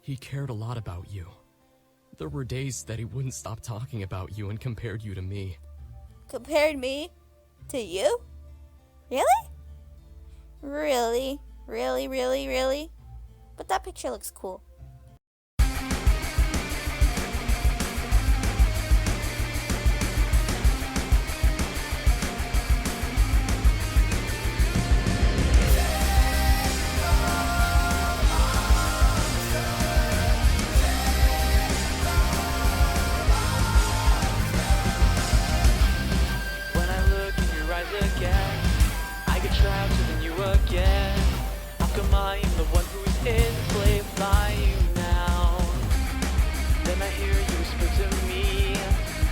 He cared a lot about you. There were days that he wouldn't stop talking about you and compared you to me. Compared me to you? Really? Really? Really, really, really? But that picture looks cool. Again, how come I am the one who is enslaved by you now? Then I hear you whisper to me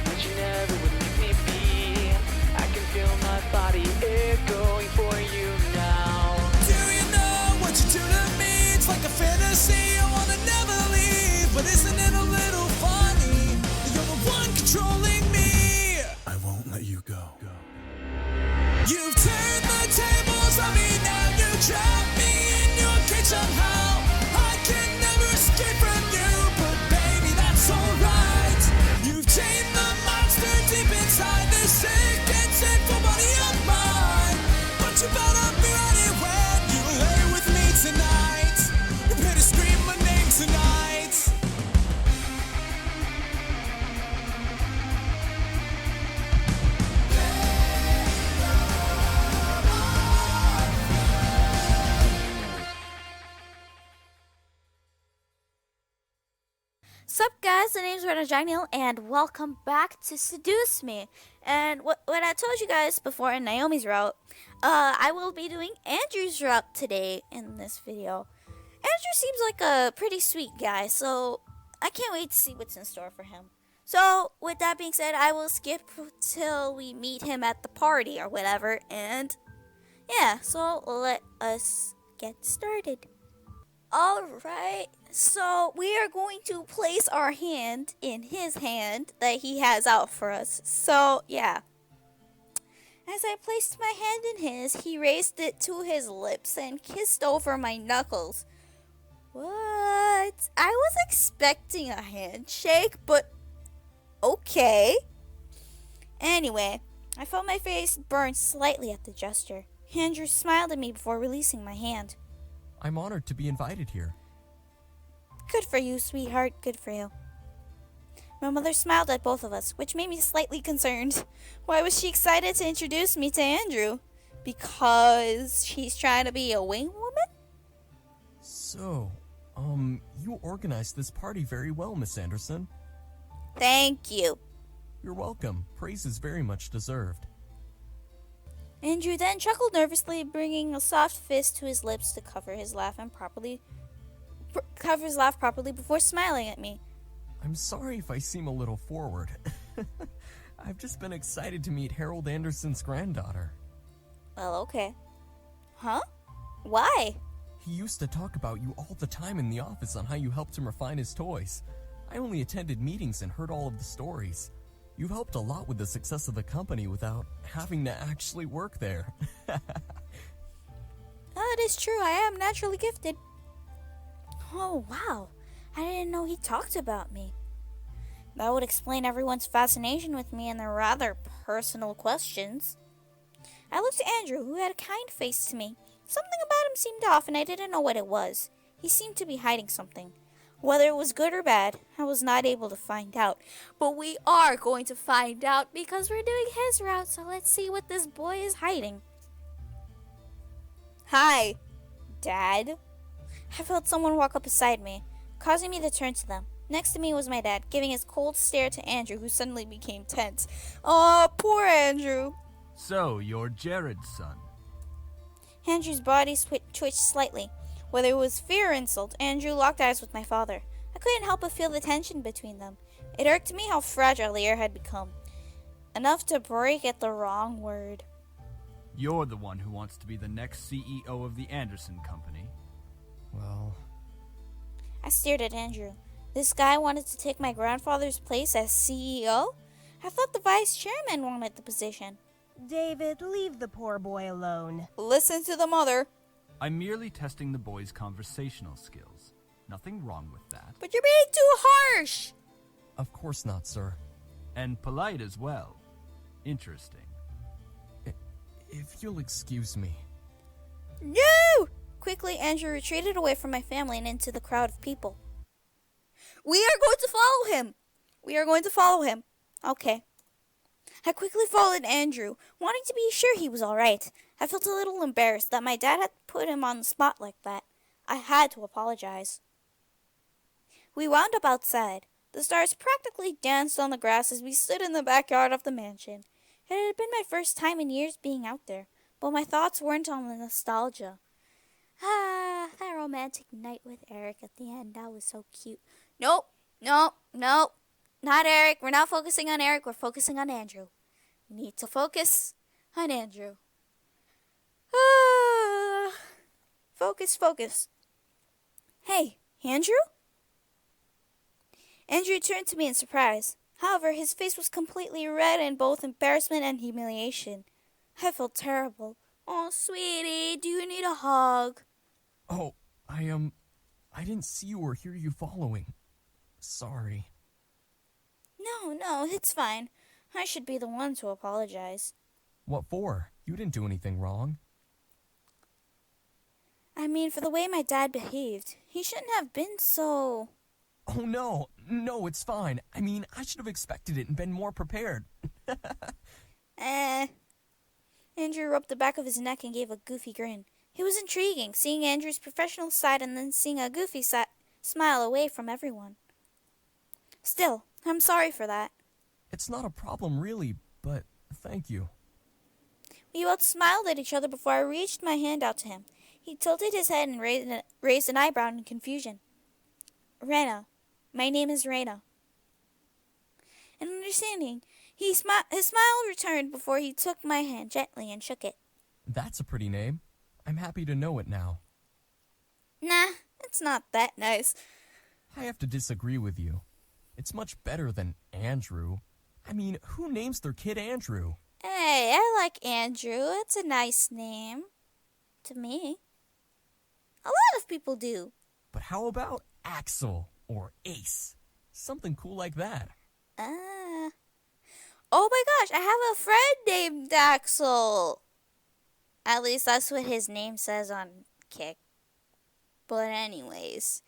that you never would leave me be. I can feel my body echoing for you now. Do you know what you do to me? It's like a fantasy, I wanna never leave. But isn't it a little funny that you're the one controlling me? I won't let you go. You've turned the tables on me now. You trap me in your cage somehow. I can never escape from you, but baby, that's alright. You've tamed the monster deep inside this sick and sinful body of mine. But you better be ready when you lay with me tonight. You better scream my name tonight. Sup guys, the name's Renajaniel and welcome back to Seduce Me. And what I told you guys before in Naomi's route, I will be doing Andrew's route today in this video. Andrew seems like a pretty sweet guy, so I can't wait to see what's in store for him. So with that being said, I will skip till we meet him at the party or whatever, and yeah, so let us get started. Alright, so we are going to place our hand in his hand that he has out for us. So, yeah. As I placed my hand in his, he raised it to his lips and kissed over my knuckles. What? I was expecting a handshake, but okay. Anyway, I felt my face burn slightly at the gesture. Andrew smiled at me before releasing my hand. I'm honored to be invited here. Good for you, sweetheart. Good for you. My mother smiled at both of us, which made me slightly concerned. Why was she excited to introduce me to Andrew? Because she's trying to be a wing woman? So, you organized this party very well, Miss Anderson. Thank you. You're welcome. Praise is very much deserved. Andrew then chuckled nervously, bringing a soft fist to his lips to cover his laugh properly before smiling at me. I'm sorry if I seem a little forward. I've just been excited to meet Harold Anderson's granddaughter. Well, okay. Huh? Why? He used to talk about you all the time in the office on how you helped him refine his toys. I only attended meetings and heard all of the stories. You've helped a lot with the success of the company without having to actually work there. That is true. I am naturally gifted. Oh, wow. I didn't know he talked about me. That would explain everyone's fascination with me and their rather personal questions. I looked at Andrew, who had a kind face to me. Something about him seemed off, and I didn't know what it was. He seemed to be hiding something. Whether it was good or bad, I was not able to find out. But we are going to find out because we're doing his route, so let's see what this boy is hiding. Hi, Dad. I felt someone walk up beside me, causing me to turn to them. Next to me was my dad, giving his cold stare to Andrew, who suddenly became tense. Oh, poor Andrew. So, you're Jared's son. Andrew's body twitched slightly. Whether it was fear or insult, Andrew locked eyes with my father. I couldn't help but feel the tension between them. It irked me how fragile the air had become. Enough to break at the wrong word. You're the one who wants to be the next CEO of the Anderson Company. Well, I stared at Andrew. This guy wanted to take my grandfather's place as CEO? I thought the vice chairman wanted the position. David, leave the poor boy alone. Listen to the mother. I'm merely testing the boy's conversational skills. Nothing wrong with that. But you're being too harsh! Of course not, sir. And polite as well. Interesting. If you'll excuse me. No! Quickly, Andrew retreated away from my family and into the crowd of people. We are going to follow him! We are going to follow him. Okay. I quickly followed Andrew, wanting to be sure he was alright. I felt a little embarrassed that my dad had put him on the spot like that. I had to apologize. We wound up outside. The stars practically danced on the grass as we stood in the backyard of the mansion. It had been my first time in years being out there, but my thoughts weren't on the nostalgia. That romantic night with Eric at the end, that was so cute. Nope, not Eric. We're not focusing on Eric, we're focusing on Andrew. We need to focus on Andrew. Focus. Hey, Andrew? Andrew turned to me in surprise. However, his face was completely red in both embarrassment and humiliation. I felt terrible. Oh, sweetie, do you need a hug? Oh, I didn't see you or hear you following. Sorry. No, it's fine. I should be the one to apologize. What for? You didn't do anything wrong. I mean, for the way my dad behaved. He shouldn't have been so... Oh, no, it's fine. I mean, I should have expected it and been more prepared. Andrew rubbed the back of his neck and gave a goofy grin. It was intriguing, seeing Andrew's professional side and then seeing a goofy smile away from everyone. Still, I'm sorry for that. It's not a problem, really, but thank you. We both smiled at each other before I reached my hand out to him. He tilted his head and raised an eyebrow in confusion. Rena. My name is Rena. And understanding, his smile returned before he took my hand gently and shook it. That's a pretty name. I'm happy to know it now. Nah, it's not that nice. I have to disagree with you. It's much better than Andrew. I mean, who names their kid Andrew? Hey, I like Andrew. It's a nice name. To me. A lot of people do. But how about Axel or Ace? Something cool like that. Oh my gosh, I have a friend named Axel. At least that's what his name says on Kick. But anyways.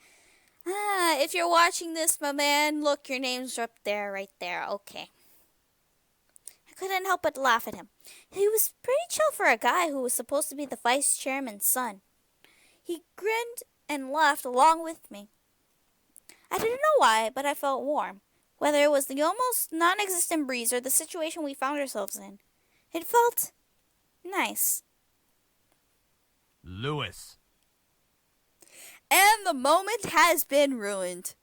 If you're watching this, my man, look, your name's up there, right there. Okay. I couldn't help but laugh at him. He was pretty chill for a guy who was supposed to be the vice chairman's son. He grinned and laughed along with me. I didn't know why, but I felt warm. Whether it was the almost non-existent breeze or the situation we found ourselves in. It felt nice. Lewis. And the moment has been ruined.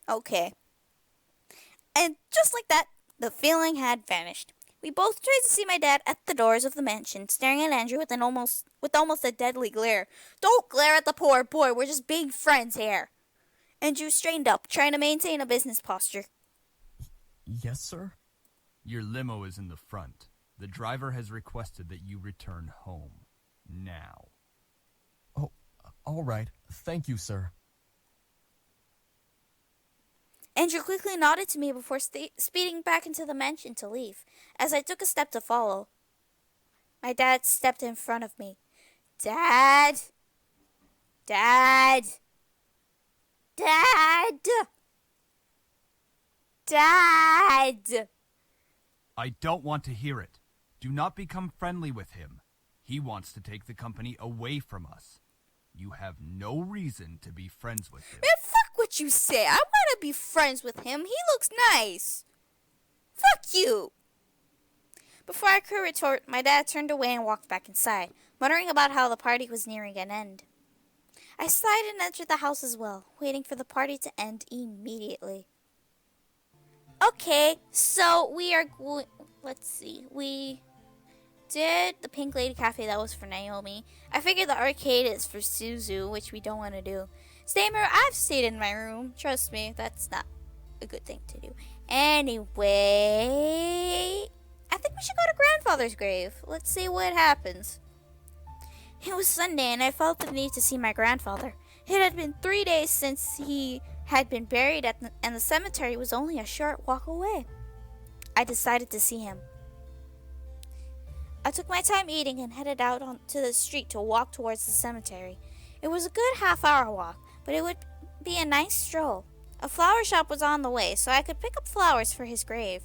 Okay. And just like that, the feeling had vanished. We both tried to see my dad at the doors of the mansion, staring at Andrew with almost a deadly glare. Don't glare at the poor boy, we're just being friends here. Andrew straightened up, trying to maintain a business posture. Yes, sir? Your limo is in the front. The driver has requested that you return home. Now. Oh, all right. Thank you, sir. Andrew quickly nodded to me before speeding back into the mansion to leave. As I took a step to follow, my dad stepped in front of me. Dad! Dad! Dad! Dad! I don't want to hear it. Do not become friendly with him. He wants to take the company away from us. You have no reason to be friends with him. Man, fuck what you say. I want to be friends with him. He looks nice. Fuck you. Before I could retort, my dad turned away and walked back inside, muttering about how the party was nearing an end. I sighed and entered the house as well, waiting for the party to end immediately. Okay, so we are going... Let's see. We did the Pink Lady Cafe. That was for Naomi. I figured the arcade is for Suzu, which we don't want to do. Stay in my room. I've stayed in my room. Trust me, that's not a good thing to do. Anyway, I think we should go to Grandfather's grave. Let's see what happens. It was Sunday, and I felt the need to see my grandfather. It had been 3 days since he had been buried and the cemetery was only a short walk away. I decided to see him. I took my time eating and headed out onto the street to walk towards the cemetery. It was a good half-hour walk, but it would be a nice stroll. A flower shop was on the way, so I could pick up flowers for his grave.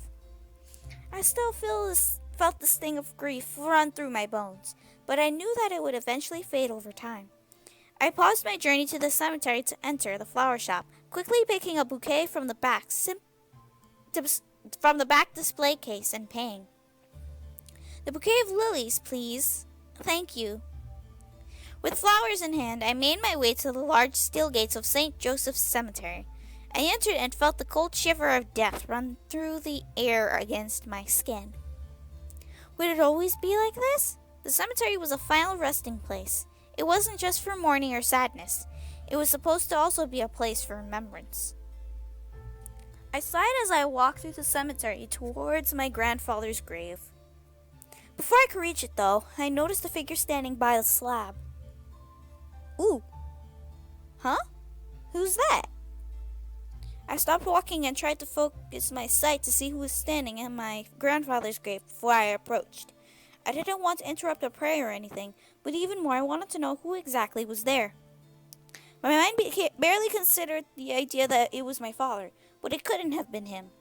I still felt the sting of grief run through my bones, but I knew that it would eventually fade over time. I paused my journey to the cemetery to enter the flower shop, quickly picking a bouquet from the back display case and paying. "The bouquet of lilies, please. Thank you." With flowers in hand, I made my way to the large steel gates of St. Joseph's Cemetery. I entered and felt the cold shiver of death run through the air against my skin. Would it always be like this? The cemetery was a final resting place. It wasn't just for mourning or sadness. It was supposed to also be a place for remembrance. I sighed as I walked through the cemetery towards my grandfather's grave. Before I could reach it, though, I noticed a figure standing by the slab. Ooh. Huh? Who's that? I stopped walking and tried to focus my sight to see who was standing at my grandfather's grave before I approached. I didn't want to interrupt a prayer or anything, but even more I wanted to know who exactly was there. My mind barely considered the idea that it was my father, but it couldn't have been him.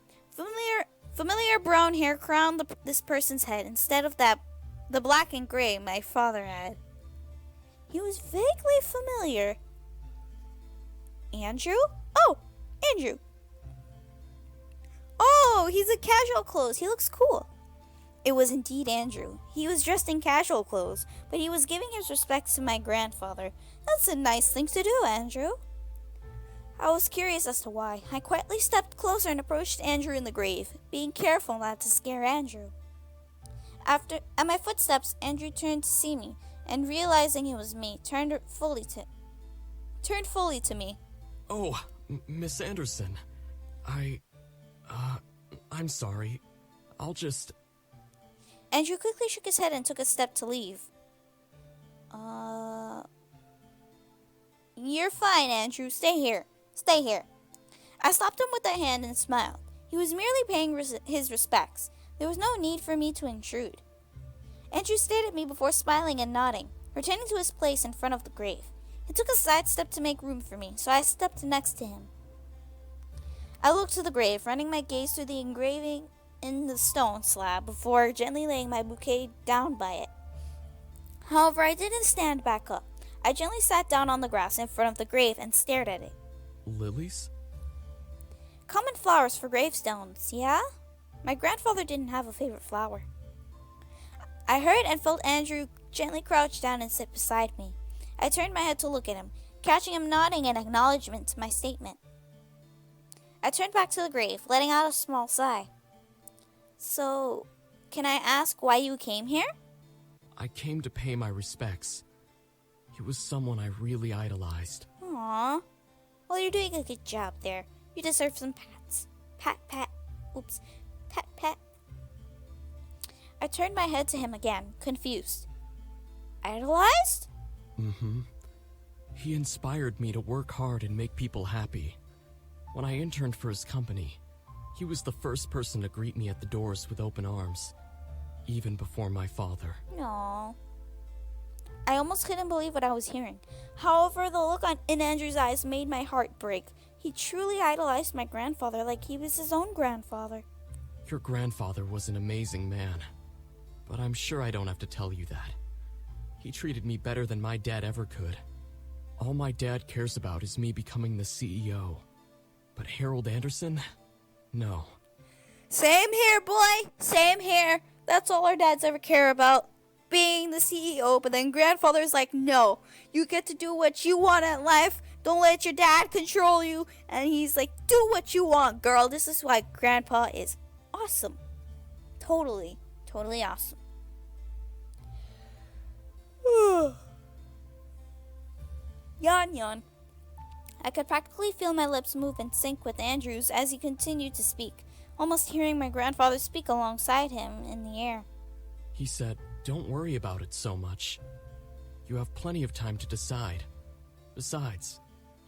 Familiar brown hair crowned this person's head instead of the black and gray my father had. He was vaguely familiar. Andrew? Oh, Andrew. Oh, he's in casual clothes. He looks cool. It was indeed Andrew. He was dressed in casual clothes, but he was giving his respects to my grandfather. That's a nice thing to do, Andrew. I was curious as to why. I quietly stepped closer and approached Andrew in the grave, being careful not to scare Andrew. At my footsteps, Andrew turned to see me, and realizing it was me, turned fully to me. Oh, Miss Anderson. I'm sorry. I'll just... Andrew quickly shook his head and took a step to leave. You're fine, Andrew. Stay here. Stay here. I stopped him with a hand and smiled. He was merely paying his respects. There was no need for me to intrude. Andrew stared at me before smiling and nodding, returning to his place in front of the grave. He took a side step to make room for me, so I stepped next to him. I looked to the grave, running my gaze through the engraving in the stone slab before gently laying my bouquet down by it. However, I didn't stand back up. I gently sat down on the grass in front of the grave and stared at it. Lilies? Common flowers for gravestones, yeah? My grandfather didn't have a favorite flower. I heard and felt Andrew gently crouch down and sit beside me. I turned my head to look at him, catching him nodding in acknowledgement to my statement. I turned back to the grave, letting out a small sigh. So, can I ask why you came here? I came to pay my respects. He was someone I really idolized. Aww. Well, you're doing a good job there. You deserve some pats. Pat, pat. Oops. Pat, pat. I turned my head to him again, confused. Idolized? Mm-hmm. He inspired me to work hard and make people happy. When I interned for his company, he was the first person to greet me at the doors with open arms, even before my father. No. I almost couldn't believe what I was hearing. However, the look in Andrew's eyes made my heart break. He truly idolized my grandfather like he was his own grandfather. Your grandfather was an amazing man, but I'm sure I don't have to tell you that. He treated me better than my dad ever could. All my dad cares about is me becoming the CEO. But Harold Anderson? No. Same here, boy. Same here. That's all our dads ever care about. Being the CEO, but then grandfather's like, no, you get to do what you want in life. Don't let your dad control you. And he's like, do what you want, girl. This is why grandpa is awesome. Totally awesome. Yawn. I could practically feel my lips move in sync with Andrew's as he continued to speak, almost hearing my grandfather speak alongside him in the air. He said, don't worry about it so much. You have plenty of time to decide. Besides,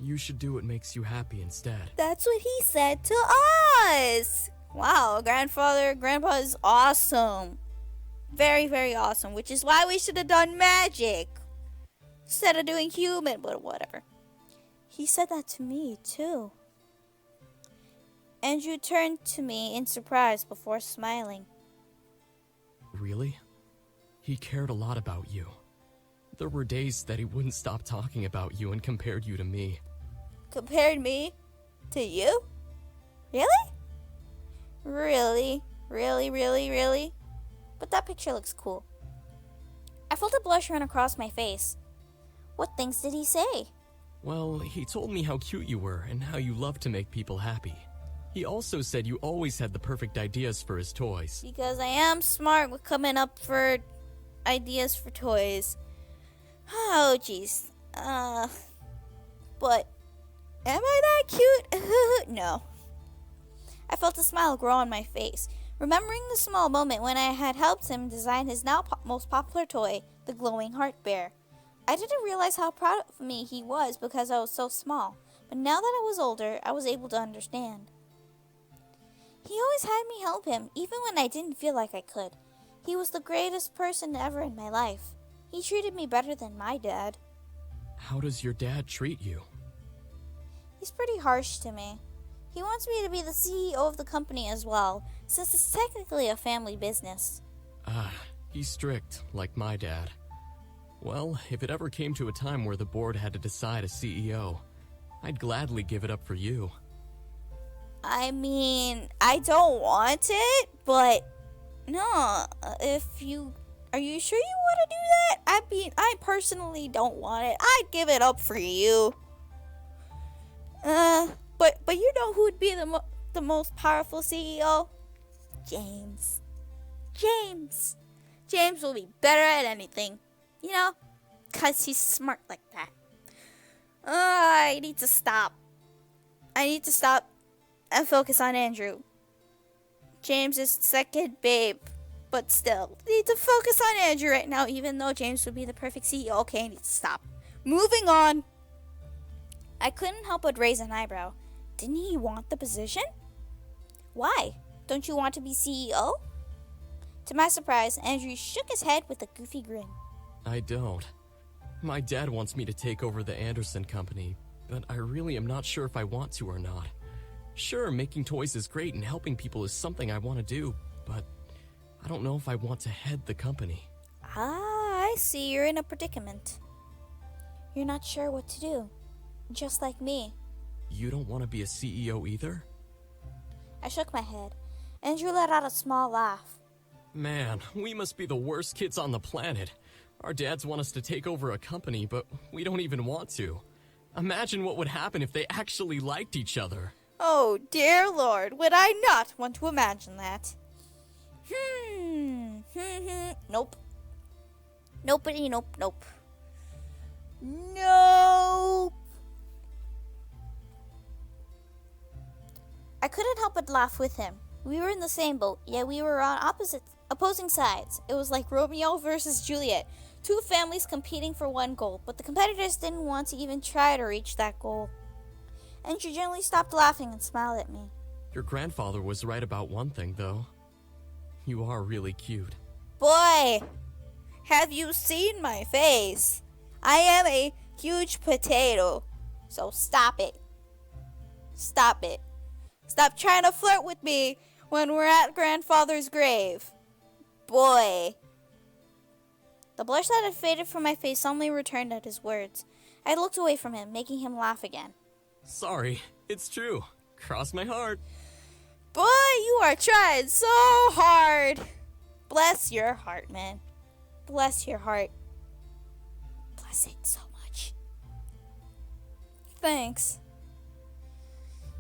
You should do what makes you happy instead. That's what he said to us. Wow, Grandpa is awesome. Very, very awesome, which is why we should have done magic instead of doing human, but whatever. He said that to me, too. Andrew turned to me in surprise before smiling. Really? He cared a lot about you. There were days that he wouldn't stop talking about you and compared you to me. Compared me to you? Really? Really? But that picture looks cool. I felt a blush run across my face. What things did he say? Well, he told me how cute you were and how you loved to make people happy. He also said you always had the perfect ideas for his toys. Because I am smart with coming up for ideas for toys. Oh, jeez. But am I that cute? No. I felt a smile grow on my face, remembering the small moment when I had helped him design his now most popular toy, the glowing heart bear. I didn't realize how proud of me he was because I was so small, but now that I was older, I was able to understand. He always had me help him, even when I didn't feel like I could. He was the greatest person ever in my life. He treated me better than my dad. How does your dad treat you? He's pretty harsh to me. He wants me to be the CEO of the company as well, since it's technically a family business. He's strict, like my dad. Well, if it ever came to a time where the board had to decide a CEO, I'd gladly give it up for you. I mean, I don't want it, but no, are you sure you want to do that? I mean, I personally don't want it. I'd give it up for you. But you know who would be the most powerful CEO? James. James will be better at anything, you know, because he's smart like that. I need to stop and focus on Andrew. James is second babe, but still, need to focus on Andrew right now, even though James would be the perfect CEO. Okay, I need to stop. Moving on. I couldn't help but raise an eyebrow. Didn't he want the position? Why? Don't you want to be CEO? To my surprise, Andrew shook his head with a goofy grin. I don't. My dad wants me to take over the Anderson company, but I really am not sure if I want to or not. Sure, making toys is great and helping people is something I want to do, but I don't know if I want to head the company. I see you're in a predicament. You're not sure what to do, just like me. You don't want to be a CEO either? I shook my head. Andrew let out a small laugh. Man, we must be the worst kids on the planet. Our dads want us to take over a company, but we don't even want to. Imagine what would happen if they actually liked each other. Oh, dear Lord, would I not want to imagine that? Nope. Nobody, nope. Nope. I couldn't help but laugh with him. We were in the same boat, yet we were on opposing sides. It was like Romeo versus Juliet. Two families competing for one goal, but the competitors didn't want to even try to reach that goal. Andrew gently stopped laughing and smiled at me. Your grandfather was right about one thing, though. You are really cute. Boy, have you seen my face? I am a huge potato. So stop it. Stop it. Stop trying to flirt with me when we're at grandfather's grave. Boy. The blush that had faded from my face suddenly returned at his words. I looked away from him, making him laugh again. Sorry, it's true. Cross my heart. Boy, you are trying so hard. Bless your heart, man. Bless your heart. Bless it so much. Thanks.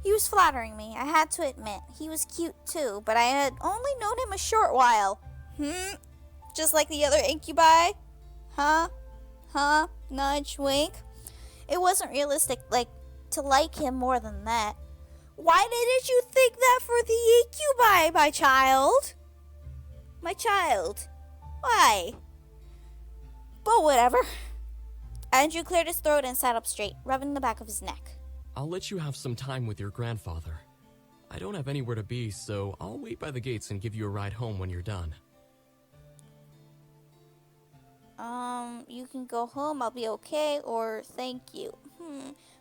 He was flattering me, I had to admit. He was cute too, but I had only known him a short while. Just like the other incubi? Huh? Nudge, wink. It wasn't realistic, to like him more than that. Why didn't you think that for the incubi, my child? My child. Why? But whatever. Andrew cleared his throat and sat up straight, rubbing the back of his neck. I'll let you have some time with your grandfather. I don't have anywhere to be, so I'll wait by the gates and give you a ride home when you're done. You can go home, I'll be okay, or thank you.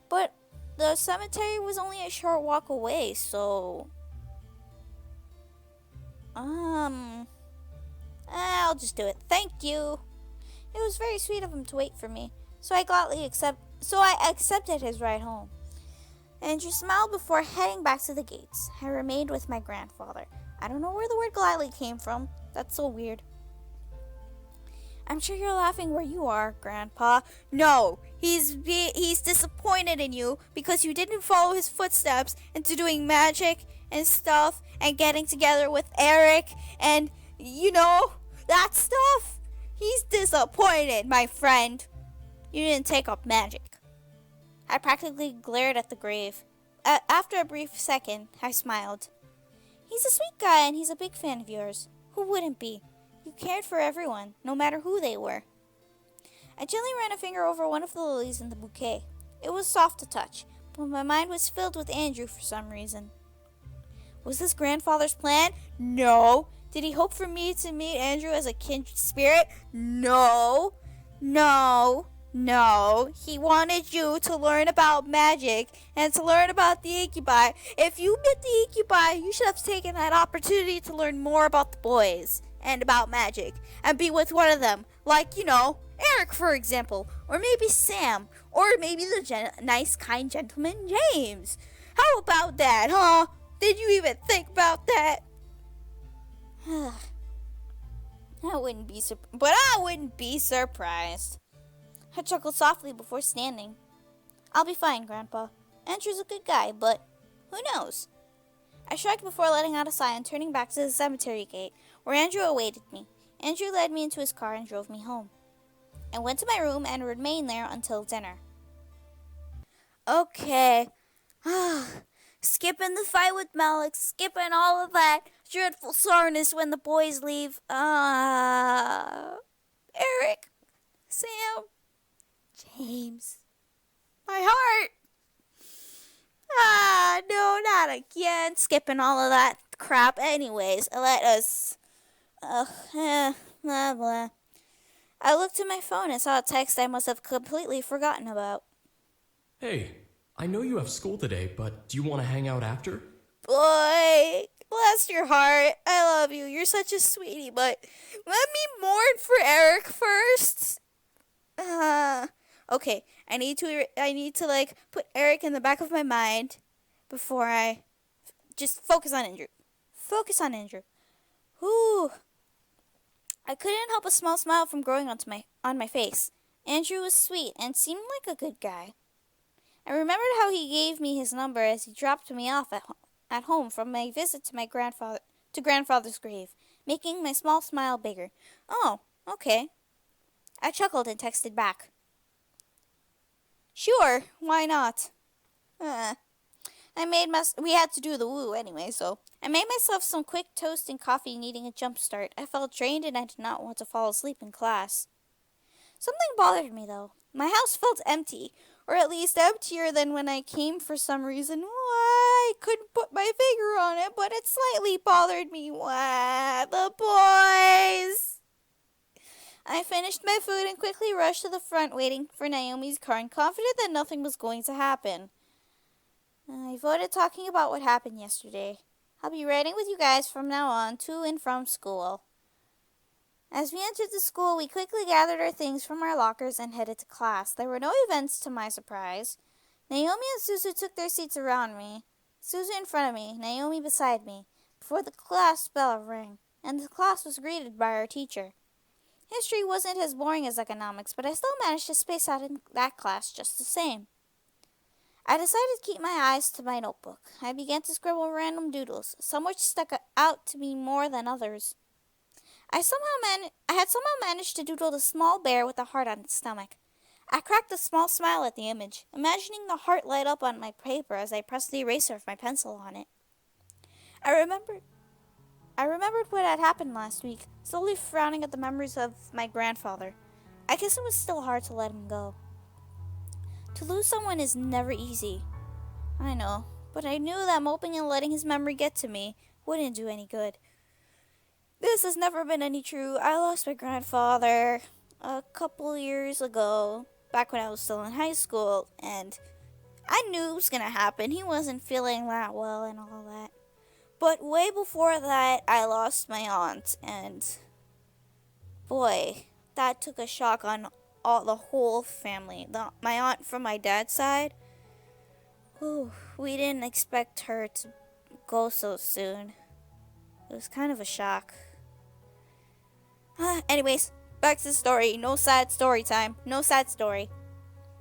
But the cemetery was only a short walk away, so... I'll just do it. Thank you. It was very sweet of him to wait for me, so I accepted his ride home. Andrew smiled before heading back to the gates. I remained with my grandfather. I don't know where the word gladly came from. That's so weird. I'm sure you're laughing where you are, Grandpa. No, he's disappointed in you because you didn't follow his footsteps into doing magic and stuff and getting together with Eric and, that stuff. He's disappointed, my friend. You didn't take up magic. I practically glared at the grave. After a brief second, I smiled. He's a sweet guy and he's a big fan of yours. Who wouldn't be? You cared for everyone, no matter who they were. I gently ran a finger over one of the lilies in the bouquet. It was soft to touch, but my mind was filled with Andrew for some reason. Was this grandfather's plan? No. Did he hope for me to meet Andrew as a kindred spirit? No. He wanted you to learn about magic and to learn about the incubi. If you met the incubi, you should have taken that opportunity to learn more about the boys and about magic and be with one of them. Like, Eric, for example. Or maybe Sam. Or maybe the nice, kind gentleman, James. How about that, huh? Did you even think about that? I wouldn't be surprised. I chuckled softly before standing. I'll be fine, Grandpa. Andrew's a good guy, but who knows? I shrugged before letting out a sigh and turning back to the cemetery gate, where Andrew awaited me. Andrew led me into his car and drove me home. I went to my room and remained there until dinner. Okay. Skipping the fight with Malik, skipping all of that dreadful soreness when the boys leave. Eric, Sam, James, my heart. No, not again. Skipping all of that crap. Anyways, let us. Blah, blah. I looked at my phone and saw a text I must have completely forgotten about. Hey, I know you have school today, but do you want to hang out after? Boy, bless your heart. I love you. You're such a sweetie, but let me mourn for Eric first. Okay, I need to put Eric in the back of my mind before I just focus on Andrew. Whew. I couldn't help a small smile from growing on my face. Andrew was sweet and seemed like a good guy. I remembered how he gave me his number as he dropped me off at home from my visit to grandfather's grave, making my small smile bigger. Oh, okay. I chuckled and texted back. Sure, why not? We had to do the woo anyway, so I made myself some quick toast and coffee, needing a jump start. I felt drained and I did not want to fall asleep in class. Something bothered me though. My house felt empty, or at least emptier than when I came for some reason. Why? I couldn't put my finger on it, but it slightly bothered me. Why? The boys! I finished my food and quickly rushed to the front, waiting for Naomi's car and confident that nothing was going to happen. I avoided talking about what happened yesterday. I'll be riding with you guys from now on to and from school. As we entered the school, we quickly gathered our things from our lockers and headed to class. There were no events to my surprise. Naomi and Suzu took their seats around me. Suzu in front of me, Naomi beside me, before the class bell rang, and the class was greeted by our teacher. History wasn't as boring as economics, but I still managed to space out in that class just the same. I decided to keep my eyes to my notebook. I began to scribble random doodles, some which stuck out to me more than others. I had somehow managed to doodle a small bear with a heart on its stomach. I cracked a small smile at the image, imagining the heart light up on my paper as I pressed the eraser of my pencil on it. I remembered what had happened last week, slowly frowning at the memories of my grandfather. I guess it was still hard to let him go. To lose someone is never easy. I know, but I knew that moping and letting his memory get to me wouldn't do any good. This has never been any true. I lost my grandfather a couple years ago, back when I was still in high school, and I knew it was gonna happen. He wasn't feeling that well and all that. But way before that, I lost my aunt, and boy, that took a shock on the whole family. My aunt from my dad's side, we didn't expect her to go so soon. It was kind of a shock. Anyways, back to the story. No sad story time. No sad story.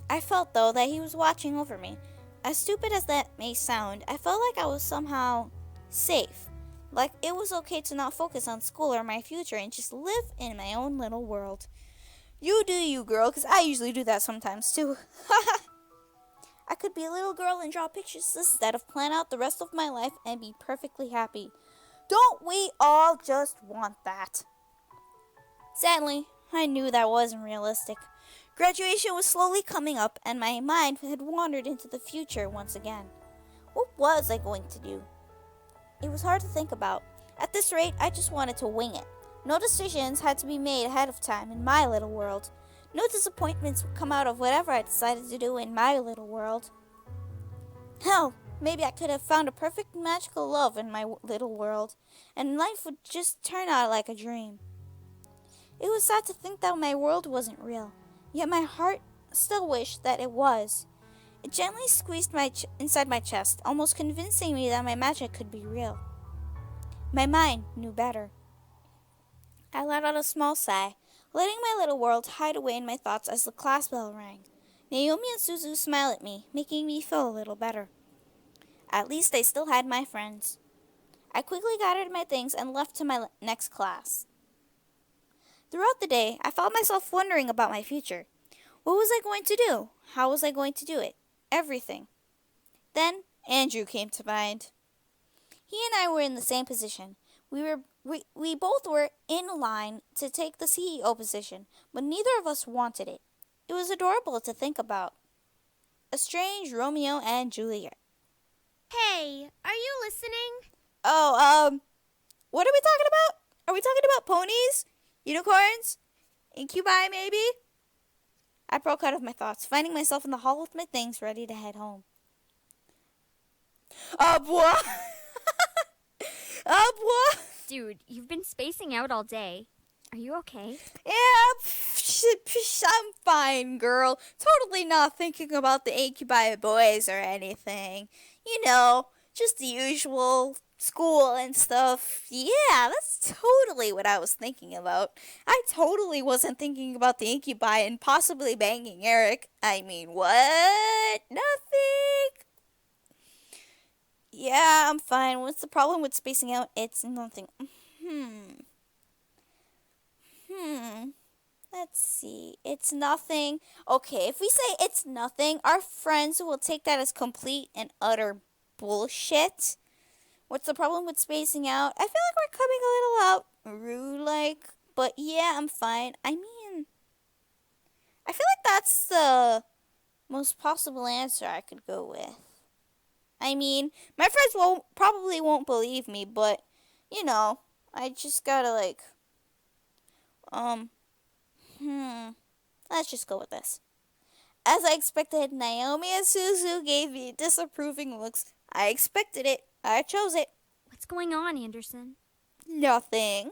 I felt, though, that he was watching over me. As stupid as that may sound, I felt like I was somehow safe. Like it was okay to not focus on school or my future and just live in my own little world. You do you, girl, because I usually do that sometimes, too. I could be a little girl and draw pictures instead of plan out the rest of my life and be perfectly happy. Don't we all just want that? Sadly, I knew that wasn't realistic. Graduation was slowly coming up, and my mind had wandered into the future once again. What was I going to do? It was hard to think about. At this rate, I just wanted to wing it. No decisions had to be made ahead of time in my little world. No disappointments would come out of whatever I decided to do in my little world. Hell, maybe I could have found a perfect magical love in my little world, and life would just turn out like a dream. It was sad to think that my world wasn't real, yet my heart still wished that it was. It gently squeezed inside my chest, almost convincing me that my magic could be real. My mind knew better. I let out a small sigh, letting my little world hide away in my thoughts as the class bell rang. Naomi and Suzu smiled at me, making me feel a little better. At least I still had my friends. I quickly gathered my things and left to my next class. Throughout the day, I found myself wondering about my future. What was I going to do? How was I going to do it? Everything. Then Andrew came to mind. He and I were in the same position. We both were in line to take the CEO position, but neither of us wanted it. It was adorable to think about. A strange Romeo and Juliet. Hey, are you listening? Oh, what are we talking about? Are we talking about ponies? Unicorns? Incubi, maybe? I broke out of my thoughts, finding myself in the hall with my things ready to head home. Boy! Boy! Dude, you've been spacing out all day. Are you okay? Yeah, I'm fine, girl. Totally not thinking about the incubi boys or anything. You know, just the usual school and stuff. Yeah, that's totally what I was thinking about. I totally wasn't thinking about the incubi and possibly banging Eric. I mean, what? Nothing. Yeah, I'm fine. What's the problem with spacing out? It's nothing. Let's see. It's nothing. Okay, if we say it's nothing, our friends will take that as complete and utter bullshit. What's the problem with spacing out? I feel like we're coming a little out rude-like, but yeah, I'm fine. I mean, I feel like that's the most possible answer I could go with. I mean, my friends probably won't believe me, but, you know, I just gotta, let's just go with this. As I expected, Naomi and Suzu gave me disapproving looks. I expected it. I chose it. What's going on, Anderson? Nothing.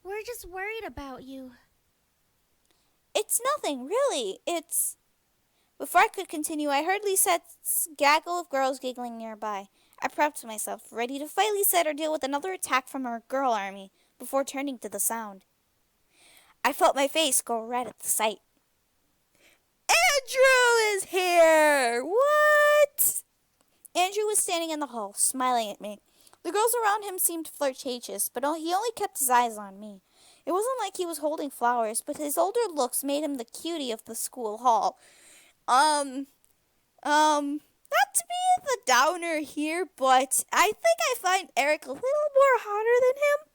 We're just worried about you. It's nothing, really. It's... Before I could continue, I heard Lisette's gaggle of girls giggling nearby. I prepped myself, ready to fight Lisette or deal with another attack from her girl army, before turning to the sound. I felt my face go red at the sight. Andrew is here! What? Andrew was standing in the hall, smiling at me. The girls around him seemed flirtatious, but he only kept his eyes on me. It wasn't like he was holding flowers, but his older looks made him the cutie of the school hall. Not to be the downer here, but I think I find Eric a little more hotter than him.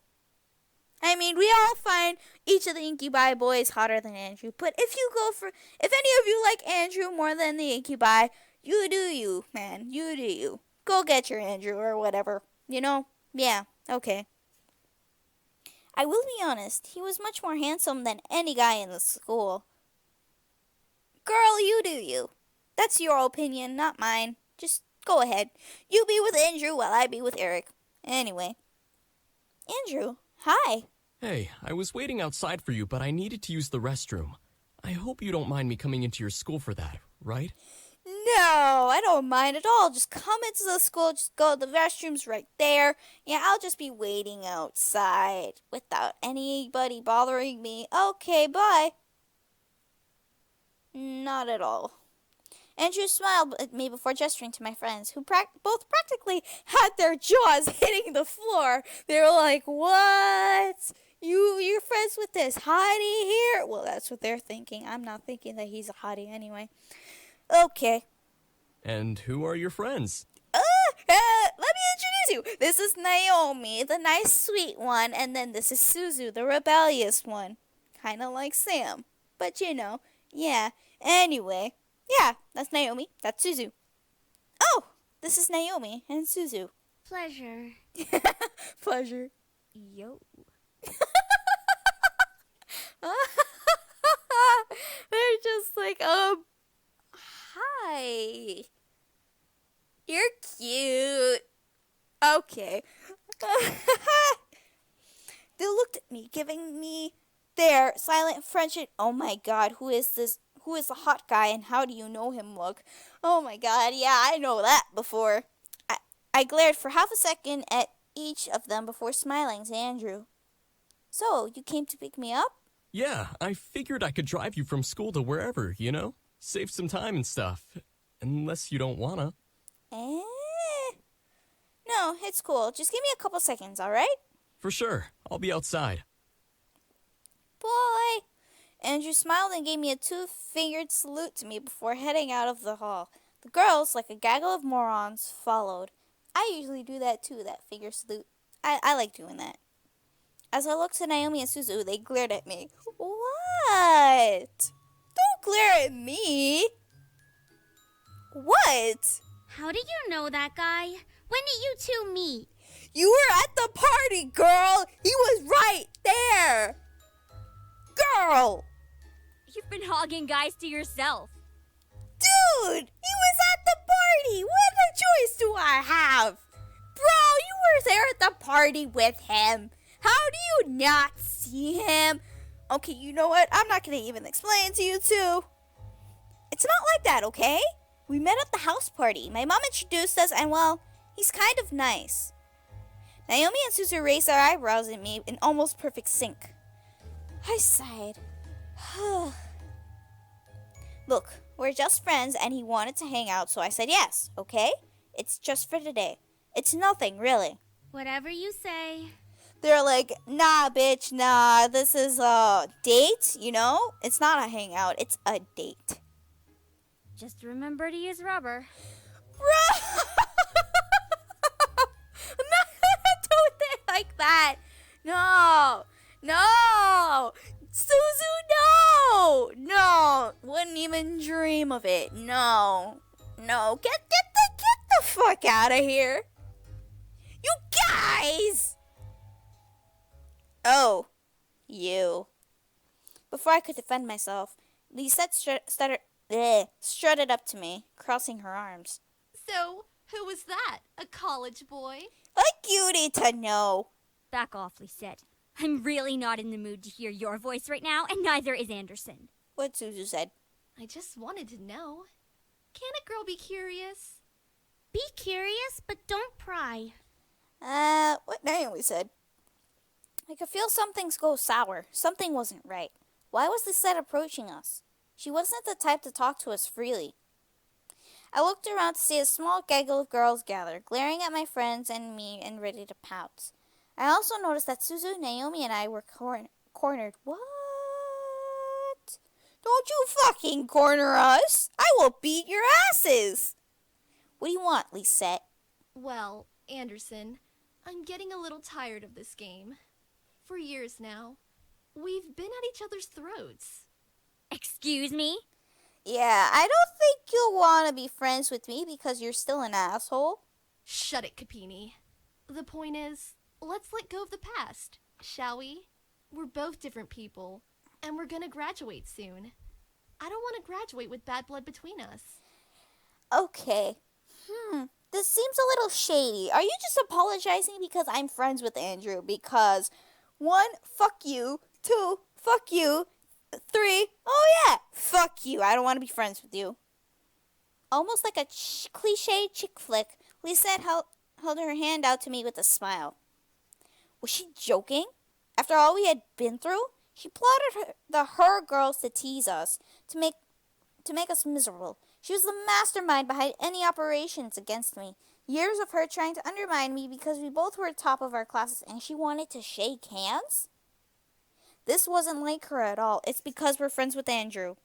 I mean, we all find each of the incubi boys hotter than Andrew, but if any of you like Andrew more than the incubi, You do you, man. You do you. Go get your Andrew or whatever. You know? Yeah, okay. I will be honest, he was much more handsome than any guy in the school. Girl, you do you. That's your opinion, not mine. Just go ahead. You be with Andrew while I be with Eric. Anyway. Andrew, hi. Hey, I was waiting outside for you, but I needed to use the restroom. I hope you don't mind me coming into your school for that, right? No, I don't mind at all. Just come into the school, just go to the restrooms right there. Yeah, I'll just be waiting outside without anybody bothering me. Okay, bye. Not at all. Andrew smiled at me before gesturing to my friends, who both practically had their jaws hitting the floor. They were like, what? You're friends with this hottie here? Well, that's what they're thinking. I'm not thinking that he's a hottie anyway. Okay. And who are your friends? Let me introduce you. This is Naomi, the nice, sweet one, and then this is Suzu, the rebellious one. Kind of like Sam, but you know, yeah. Anyway, yeah, that's Naomi, that's Suzu. Oh, this is Naomi and Suzu. Pleasure. Pleasure. Yo. They're just like, hi. You're cute. Okay. They looked at me, giving me their silent friendship. Oh my god, who is this? Who is the hot guy and how do you know him look? Oh my god, yeah, I know that before. I glared for half a second at each of them before smiling to Andrew. So, you came to pick me up? Yeah, I figured I could drive you from school to wherever, you know? Save some time and stuff. Unless you don't wanna. No, it's cool. Just give me a couple seconds, alright? For sure. I'll be outside. Boy! Andrew smiled and gave me a two-fingered salute to me before heading out of the hall. The girls, like a gaggle of morons, followed. I usually do that too, that finger salute. I like doing that. As I looked to Naomi and Suzu, they glared at me. What? Don't glare at me! What? How do you know that guy? When did you two meet? You were at the party, girl! He was right there! Girl! You've been hogging guys to yourself. Dude! He was at the party! What a choice do I have? Bro, you were there at the party with him. How do you not see him? Okay, you know what? I'm not gonna even explain to you two. It's not like that, okay? We met at the house party. My mom introduced us and, well, he's kind of nice. Naomi and Suzu raised their eyebrows at me in almost perfect sync. I sighed. Look, we're just friends and he wanted to hang out, so I said yes, okay? It's just for today. It's nothing, really. Whatever you say. They're like, nah, bitch, nah, this is a date, you know? It's not a hangout, it's a date. Just remember to use rubber. Bro! Don't think like that. No. No. Suzu, no. No. Wouldn't even dream of it. No. No. Get the fuck out of here. You guys. Oh. You. Before I could defend myself, Lisette strutted up to me, crossing her arms. So, who was that? A college boy? Like you need to know. Back off, Lisette. I'm really not in the mood to hear your voice right now, and neither is Anderson. What Suzu said. I just wanted to know. Can a girl be curious? Be curious, but don't pry. What Naomi said. I could feel some things go sour. Something wasn't right. Why was Lisette approaching us? She wasn't the type to talk to us freely. I looked around to see a small gaggle of girls gathered, glaring at my friends and me and ready to pounce. I also noticed that Suzu, Naomi, and I were cornered. What? Don't you fucking corner us! I will beat your asses! What do you want, Lisette? Well, Anderson, I'm getting a little tired of this game. For years now, we've been at each other's throats. Excuse me? Yeah, I don't think you'll want to be friends with me because you're still an asshole. Shut it, Capini. The point is, let's let go of the past, shall we? We're both different people, and we're gonna graduate soon. I don't want to graduate with bad blood between us. Okay. This seems a little shady. Are you just apologizing because I'm friends with Andrew? Because 1, fuck you. 2, fuck you. 3, oh yeah, fuck you. I don't want to be friends with you. Almost like a cliche chick flick, Lisette held her hand out to me with a smile. Was she joking? After all we had been through, she plotted her girls to tease us, to make us miserable. She was the mastermind behind any operations against me. Years of her trying to undermine me because we both were top of our classes and she wanted to shake hands? This wasn't like her at all. It's because we're friends with Andrew.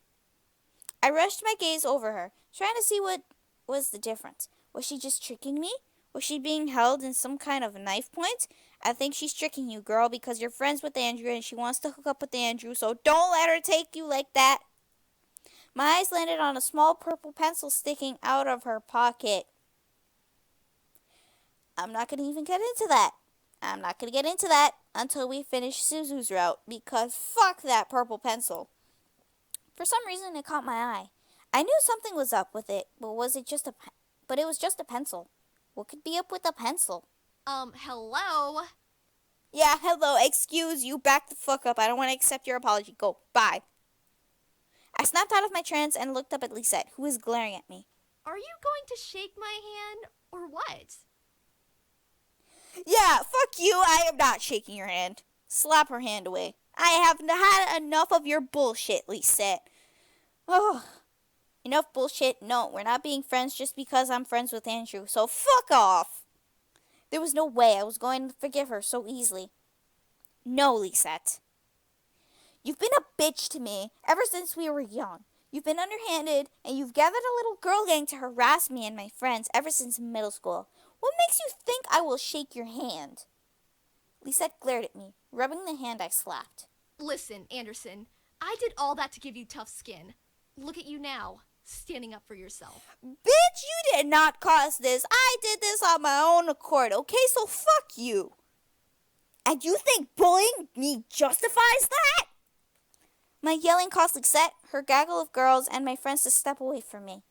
I rushed my gaze over her, trying to see what was the difference. Was she just tricking me? Was she being held in some kind of knife point? I think she's tricking you, girl, because you're friends with Andrew and she wants to hook up with Andrew, so don't let her take you like that. My eyes landed on a small purple pencil sticking out of her pocket. I'm not going to even get into that. I'm not going to get into that until we finish Suzu's route, because fuck that purple pencil. For some reason, it caught my eye. I knew something was up with it, but it was just a pencil. What could be up with a pencil? Hello? Yeah, hello, excuse you, back the fuck up. I don't want to accept your apology. Go, bye. I snapped out of my trance and looked up at Lisette, who was glaring at me. Are you going to shake my hand, or what? Yeah, fuck you, I am not shaking your hand. Slap her hand away. I have had enough of your bullshit, Lisette. Oh, enough bullshit. No, we're not being friends just because I'm friends with Andrew, so fuck off. There was no way I was going to forgive her so easily. No, Lisette. You've been a bitch to me ever since we were young. You've been underhanded, and you've gathered a little girl gang to harass me and my friends ever since middle school. What makes you think I will shake your hand? Lisette glared at me, rubbing the hand I slapped. Listen, Anderson, I did all that to give you tough skin. Look at you now, standing up for yourself. Bitch, you did not cause this. I did this on my own accord, okay? So fuck you. And you think bullying me justifies that? My yelling caused Lisette, her gaggle of girls, and my friends to step away from me.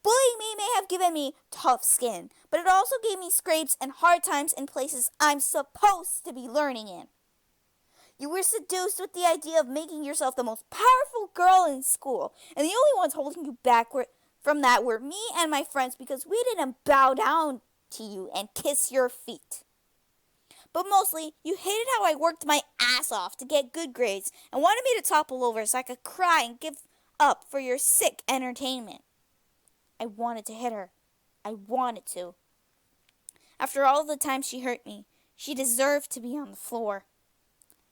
Bullying me may have given me tough skin, but it also gave me scrapes and hard times in places I'm supposed to be learning in. You were seduced with the idea of making yourself the most powerful girl in school, and the only ones holding you back from that were me and my friends because we didn't bow down to you and kiss your feet. But mostly, you hated how I worked my ass off to get good grades and wanted me to topple over so I could cry and give up for your sick entertainment. I wanted to hit her. I wanted to. After all the times she hurt me, she deserved to be on the floor.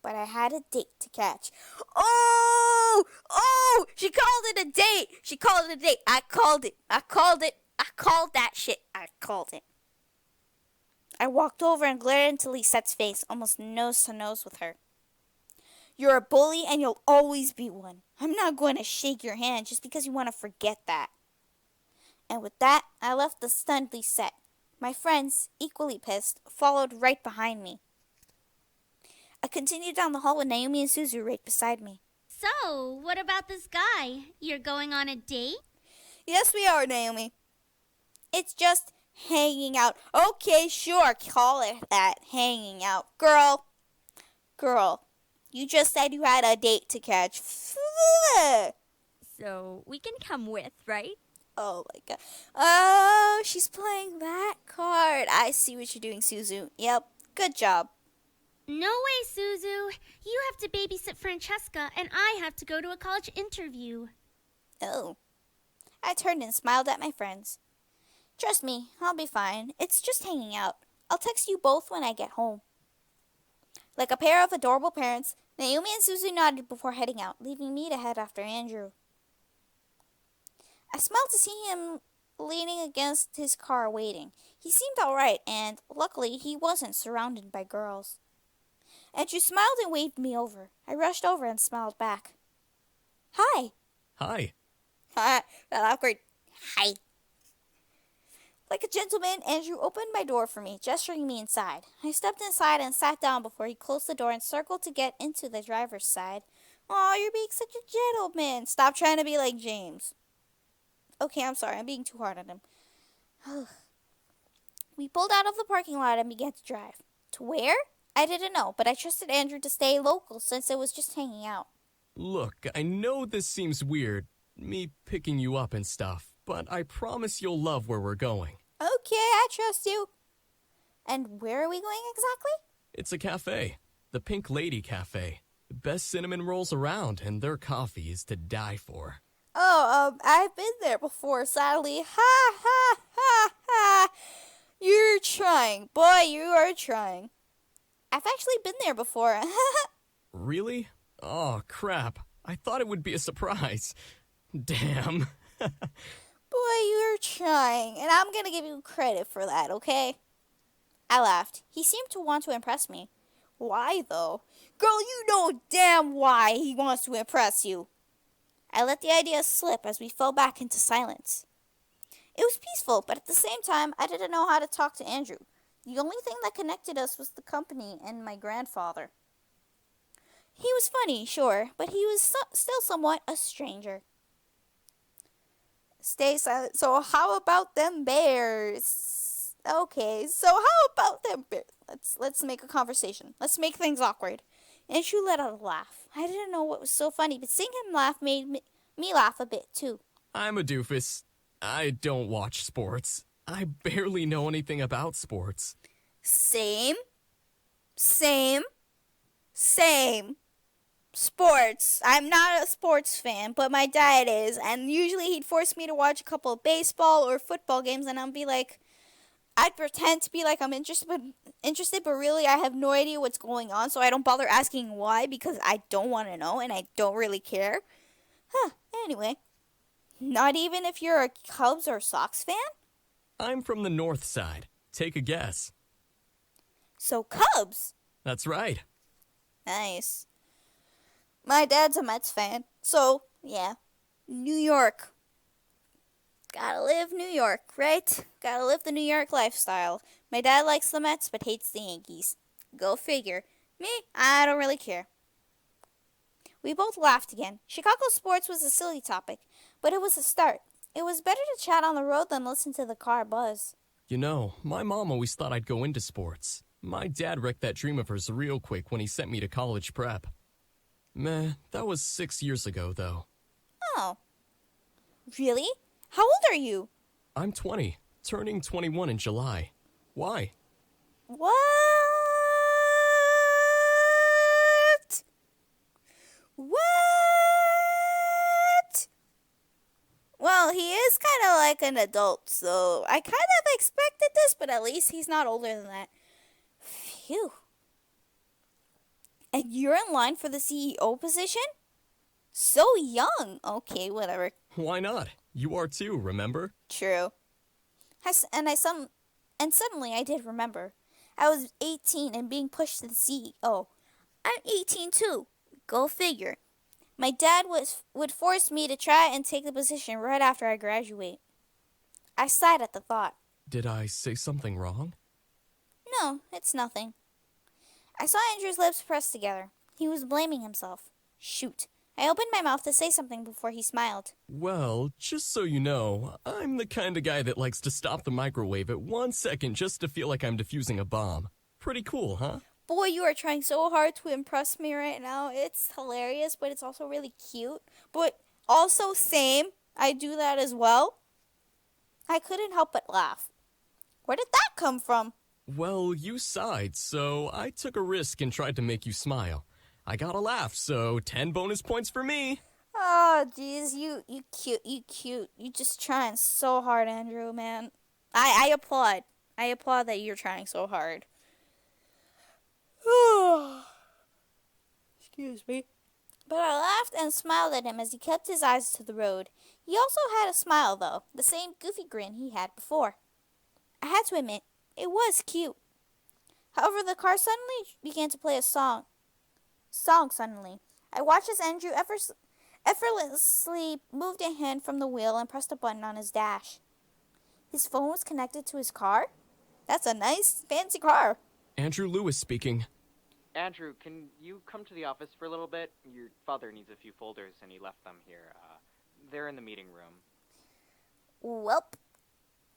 But I had a date to catch. Oh! She called it a date! She called it a date. I called it. I called that shit. I called it. I walked over and glared into Lisette's face, almost nose to nose with her. You're a bully and you'll always be one. I'm not going to shake your hand just because you want to forget that. And with that, I left the stunned Lisette. My friends, equally pissed, followed right behind me. I continued down the hall with Naomi and Suzu right beside me. So, what about this guy? You're going on a date? Yes, we are, Naomi. It's just hanging out. Okay, sure, call it that, hanging out. Girl, you just said you had a date to catch. So, we can come with, right? Oh my god. Oh, she's playing that card. I see what you're doing, Suzu. Yep, good job. No way, Suzu. You have to babysit Francesca, and I have to go to a college interview. Oh. I turned and smiled at my friends. Trust me, I'll be fine. It's just hanging out. I'll text you both when I get home. Like a pair of adorable parents, Naomi and Suzu nodded before heading out, leaving me to head after Andrew. I smiled to see him leaning against his car waiting. He seemed all right, and luckily he wasn't surrounded by girls. Andrew smiled and waved me over. I rushed over and smiled back. Hi. Hi. That awkward. Hi. Like a gentleman, Andrew opened my door for me, gesturing me inside. I stepped inside and sat down before he closed the door and circled to get into the driver's side. Aw, you're being such a gentleman. Stop trying to be like James. Okay, I'm sorry. I'm being too hard on him. We pulled out of the parking lot and began to drive. To where? I didn't know, but I trusted Andrew to stay local since it was just hanging out. Look, I know this seems weird, me picking you up and stuff, but I promise you'll love where we're going. Okay, I trust you. And where are we going exactly? It's a cafe. The Pink Lady Cafe. The best cinnamon rolls around, and their coffee is to die for. Oh, I've been there before, sadly. Ha, ha, ha, ha. You're trying. Boy, you are trying. I've actually been there before. Really? Oh, crap. I thought it would be a surprise. Damn. Boy, you're trying, and I'm gonna give you credit for that, okay? I laughed. He seemed to want to impress me. Why, though? Girl, you know damn why he wants to impress you. I let the idea slip as we fell back into silence. It was peaceful, but at the same time, I didn't know how to talk to Andrew. The only thing that connected us was the company and my grandfather. He was funny, sure, but he was still somewhat a stranger. Stay silent. So how about them bears? Okay, so how about them bears? Let's make a conversation. Let's make things awkward. Andrew let out a laugh. I didn't know what was so funny, but seeing him laugh made me laugh a bit, too. I'm a doofus. I don't watch sports. I barely know anything about sports. Same. Sports. I'm not a sports fan, but my dad is, and usually he'd force me to watch a couple of baseball or football games, and I'd pretend to be like I'm interested, but really I have no idea what's going on, so I don't bother asking why because I don't want to know and I don't really care. Anyway, not even if you're a Cubs or Sox fan? I'm from the north side. Take a guess. So Cubs? That's right. Nice. My dad's a Mets fan, so yeah. New York. Gotta live New York, right? Gotta live the New York lifestyle. My dad likes the Mets but hates the Yankees. Go figure. Me, I don't really care. We both laughed again. Chicago sports was a silly topic, but it was a start. It was better to chat on the road than listen to the car buzz. You know, my mom always thought I'd go into sports. My dad wrecked that dream of hers real quick when he sent me to college prep. Meh, that was 6 years ago, though. Oh. Really? How old are you? I'm 20, turning 21 in July. Why? What? Well, he is kind of like an adult, so I kind of expected this, but at least he's not older than that. Phew. And you're in line for the CEO position? So young. Okay, whatever. Why not? You are too, remember? True. And suddenly I did remember. I was 18 and being pushed to the CEO. I'm 18 too. Go figure. My dad would force me to try and take the position right after I graduate. I sighed at the thought. Did I say something wrong? No, it's nothing. I saw Andrew's lips pressed together. He was blaming himself. Shoot. I opened my mouth to say something before he smiled. Well, just so you know, I'm the kind of guy that likes to stop the microwave at 1 second just to feel like I'm defusing a bomb. Pretty cool, huh? Boy, you are trying so hard to impress me right now. It's hilarious, but it's also really cute. But also same, I do that as well. I couldn't help but laugh. Where did that come from? Well, you sighed, so I took a risk and tried to make you smile. I got a laugh, so 10 bonus points for me. Oh, jeez, you cute. You just trying so hard, Andrew, man. I applaud. I applaud that you're trying so hard. Excuse me. But I laughed and smiled at him as he kept his eyes to the road. He also had a smile, though, the same goofy grin he had before. I had to admit, it was cute. However, the car suddenly began to play a song suddenly. I watched as effortlessly moved a hand from the wheel and pressed a button on his dash. His phone was connected to his car? That's a nice, fancy car. Andrew Lewis speaking. Andrew, can you come to the office for a little bit? Your father needs a few folders, and he left them here. They're in the meeting room. Welp,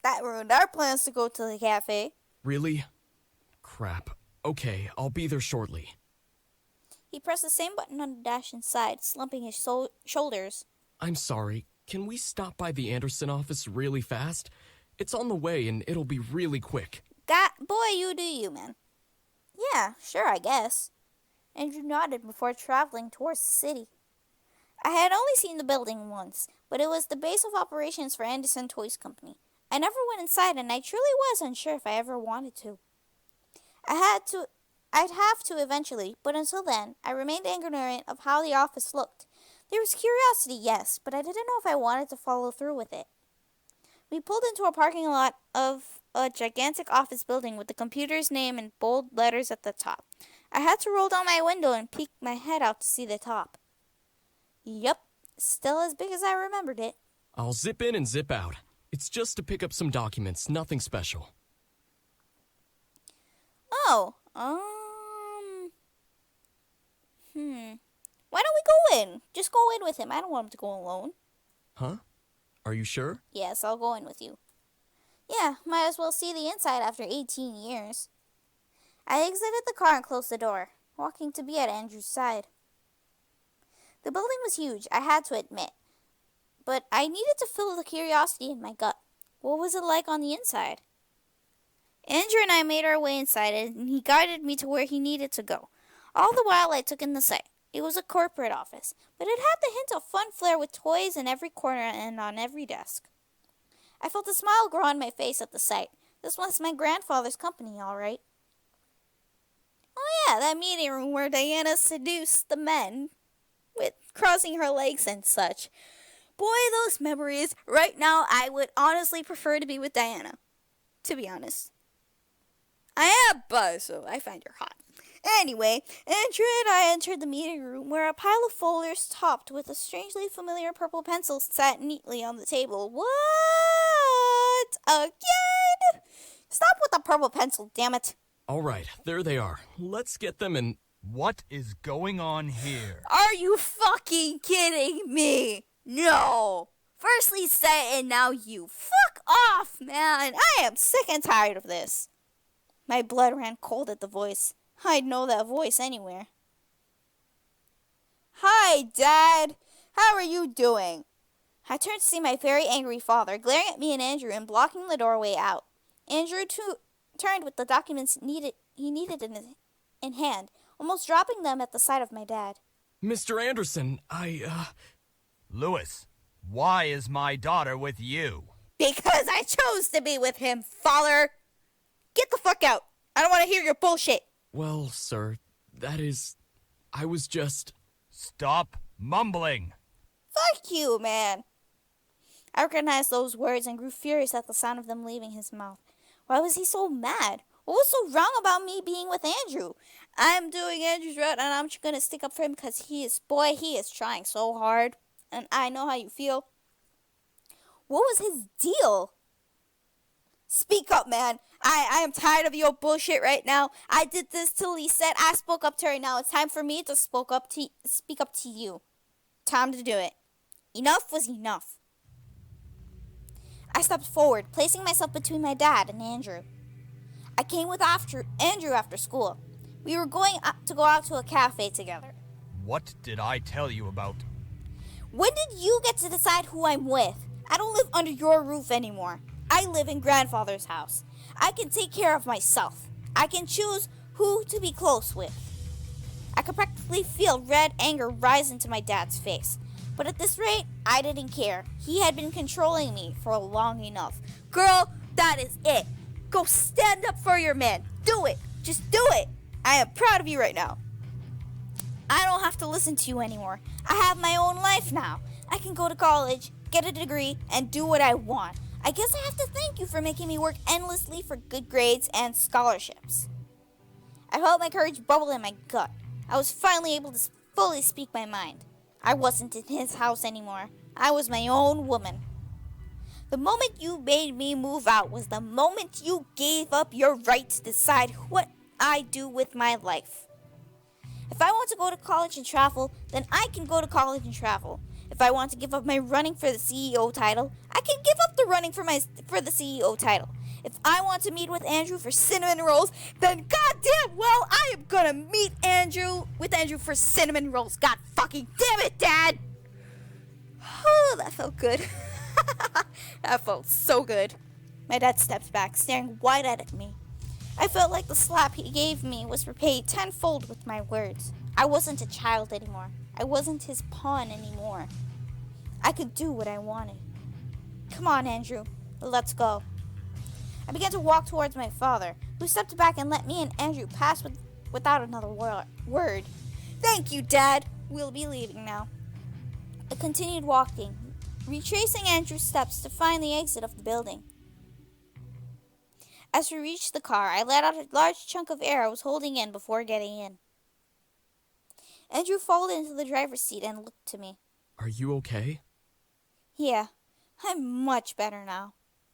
that ruined our plans to go to the cafe. Really? Crap. Okay, I'll be there shortly. He pressed the same button on the dash inside, slumping his shoulders. I'm sorry. Can we stop by the Anderson office really fast? It's on the way, and it'll be really quick. Boy, you do you, man. Yeah, sure, I guess. Andrew nodded before traveling towards the city. I had only seen the building once, but it was the base of operations for Anderson Toys Company. I never went inside, and I truly was unsure if I ever wanted to. I'd have to eventually, but until then, I remained ignorant of how the office looked. There was curiosity, yes, but I didn't know if I wanted to follow through with it. We pulled into a parking lot of a gigantic office building with the computer's name in bold letters at the top. I had to roll down my window and peek my head out to see the top. Yup, still as big as I remembered it. I'll zip in and zip out. It's just to pick up some documents, nothing special. Oh, Why don't we go in? Just go in with him. I don't want him to go alone. Huh? Are you sure? Yes, I'll go in with you. Yeah, might as well see the inside after 18 years. I exited the car and closed the door, walking to be at Andrew's side. The building was huge, I had to admit, but I needed to fill the curiosity in my gut. What was it like on the inside? Andrew and I made our way inside, and he guided me to where he needed to go. All the while, I took in the sight. It was a corporate office, but it had the hint of fun flair with toys in every corner and on every desk. I felt a smile grow on my face at the sight. This was my grandfather's company, all right. Oh yeah, that meeting room where Diana seduced the men with crossing her legs and such. Boy, those memories. Right now, I would honestly prefer to be with Diana. To be honest. I am buzz, so I find her hot. Anyway, Andrew and I entered the meeting room where a pile of folders topped with a strangely familiar purple pencil sat neatly on the table. What? Again? Stop with the purple pencil, damn it. All right, there they are. Let's get them and... What is going on here? Are you fucking kidding me? No. Firstly say and now you. Fuck off, man. I am sick and tired of this. My blood ran cold at the voice. I'd know that voice anywhere. Hi, Dad. How are you doing? I turned to see my very angry father glaring at me and Andrew and blocking the doorway out. Andrew, too, turned with the documents he needed in hand, almost dropping them at the sight of my dad. Mr. Anderson, Lewis, why is my daughter with you? Because I chose to be with him, father. Get the fuck out. I don't want to hear your bullshit. Well, sir, that is... I was just... Stop mumbling. Fuck you, man. I recognized those words and grew furious at the sound of them leaving his mouth. Why was he so mad? What was so wrong about me being with Andrew? I'm doing Andrew's route and I'm just gonna stick up for him because he is trying so hard. And I know how you feel. What was his deal? Speak up, man. I am tired of your bullshit right now. I did this to Lisette. I spoke up to her. Now it's time for me to speak up to you. Time to do it. Enough was enough. I stepped forward, placing myself between my dad and Andrew. I came with Andrew after school. We were going to go out to a cafe together. What did I tell you about? When did you get to decide who I'm with? I don't live under your roof anymore. I live in grandfather's house. I can take care of myself. I can choose who to be close with. I could practically feel red anger rise into my dad's face. But at this rate, I didn't care. He had been controlling me for long enough. Girl, that is it. Go stand up for your man. Do it. Just do it. I am proud of you right now. I don't have to listen to you anymore. I have my own life now. I can go to college, get a degree, and do what I want. I guess I have to thank you for making me work endlessly for good grades and scholarships. I felt my courage bubble in my gut. I was finally able to fully speak my mind. I wasn't in his house anymore. I was my own woman. The moment you made me move out was the moment you gave up your right to decide what I do with my life. If I want to go to college and travel, then I can go to college and travel. If I want to give up my running for the CEO title, I can give up the running for the CEO title. If I want to meet with Andrew for cinnamon rolls, then goddamn well I am gonna meet with Andrew for cinnamon rolls. God fucking damn it, Dad! Oh, that felt good. That felt so good. My dad stepped back, staring wide-eyed at me. I felt like the slap he gave me was repaid tenfold with my words. I wasn't a child anymore. I wasn't his pawn anymore. I could do what I wanted. Come on, Andrew. Let's go. I began to walk towards my father, who stepped back and let me and Andrew pass without another word. Thank you, Dad. We'll be leaving now. I continued walking, retracing Andrew's steps to find the exit of the building. As we reached the car, I let out a large chunk of air I was holding in before getting in. Andrew folded into the driver's seat and looked to me. Are you okay? Yeah, I'm much better now.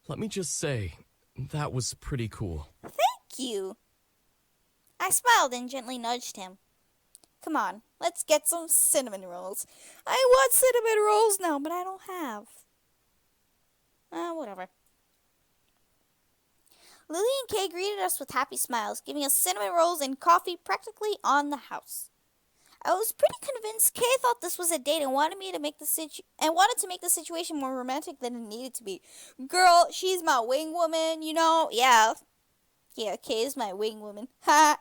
Let me just say, that was pretty cool. Thank you. I smiled and gently nudged him. Come on, let's get some cinnamon rolls. I want cinnamon rolls now, but I don't have. Whatever. Lily and Kay greeted us with happy smiles, giving us cinnamon rolls and coffee practically on the house. I was pretty convinced Kay thought this was a date and wanted to make the situation more romantic than it needed to be. Girl, she's my wing woman, you know? Yeah, Kay is my wing woman. Ha!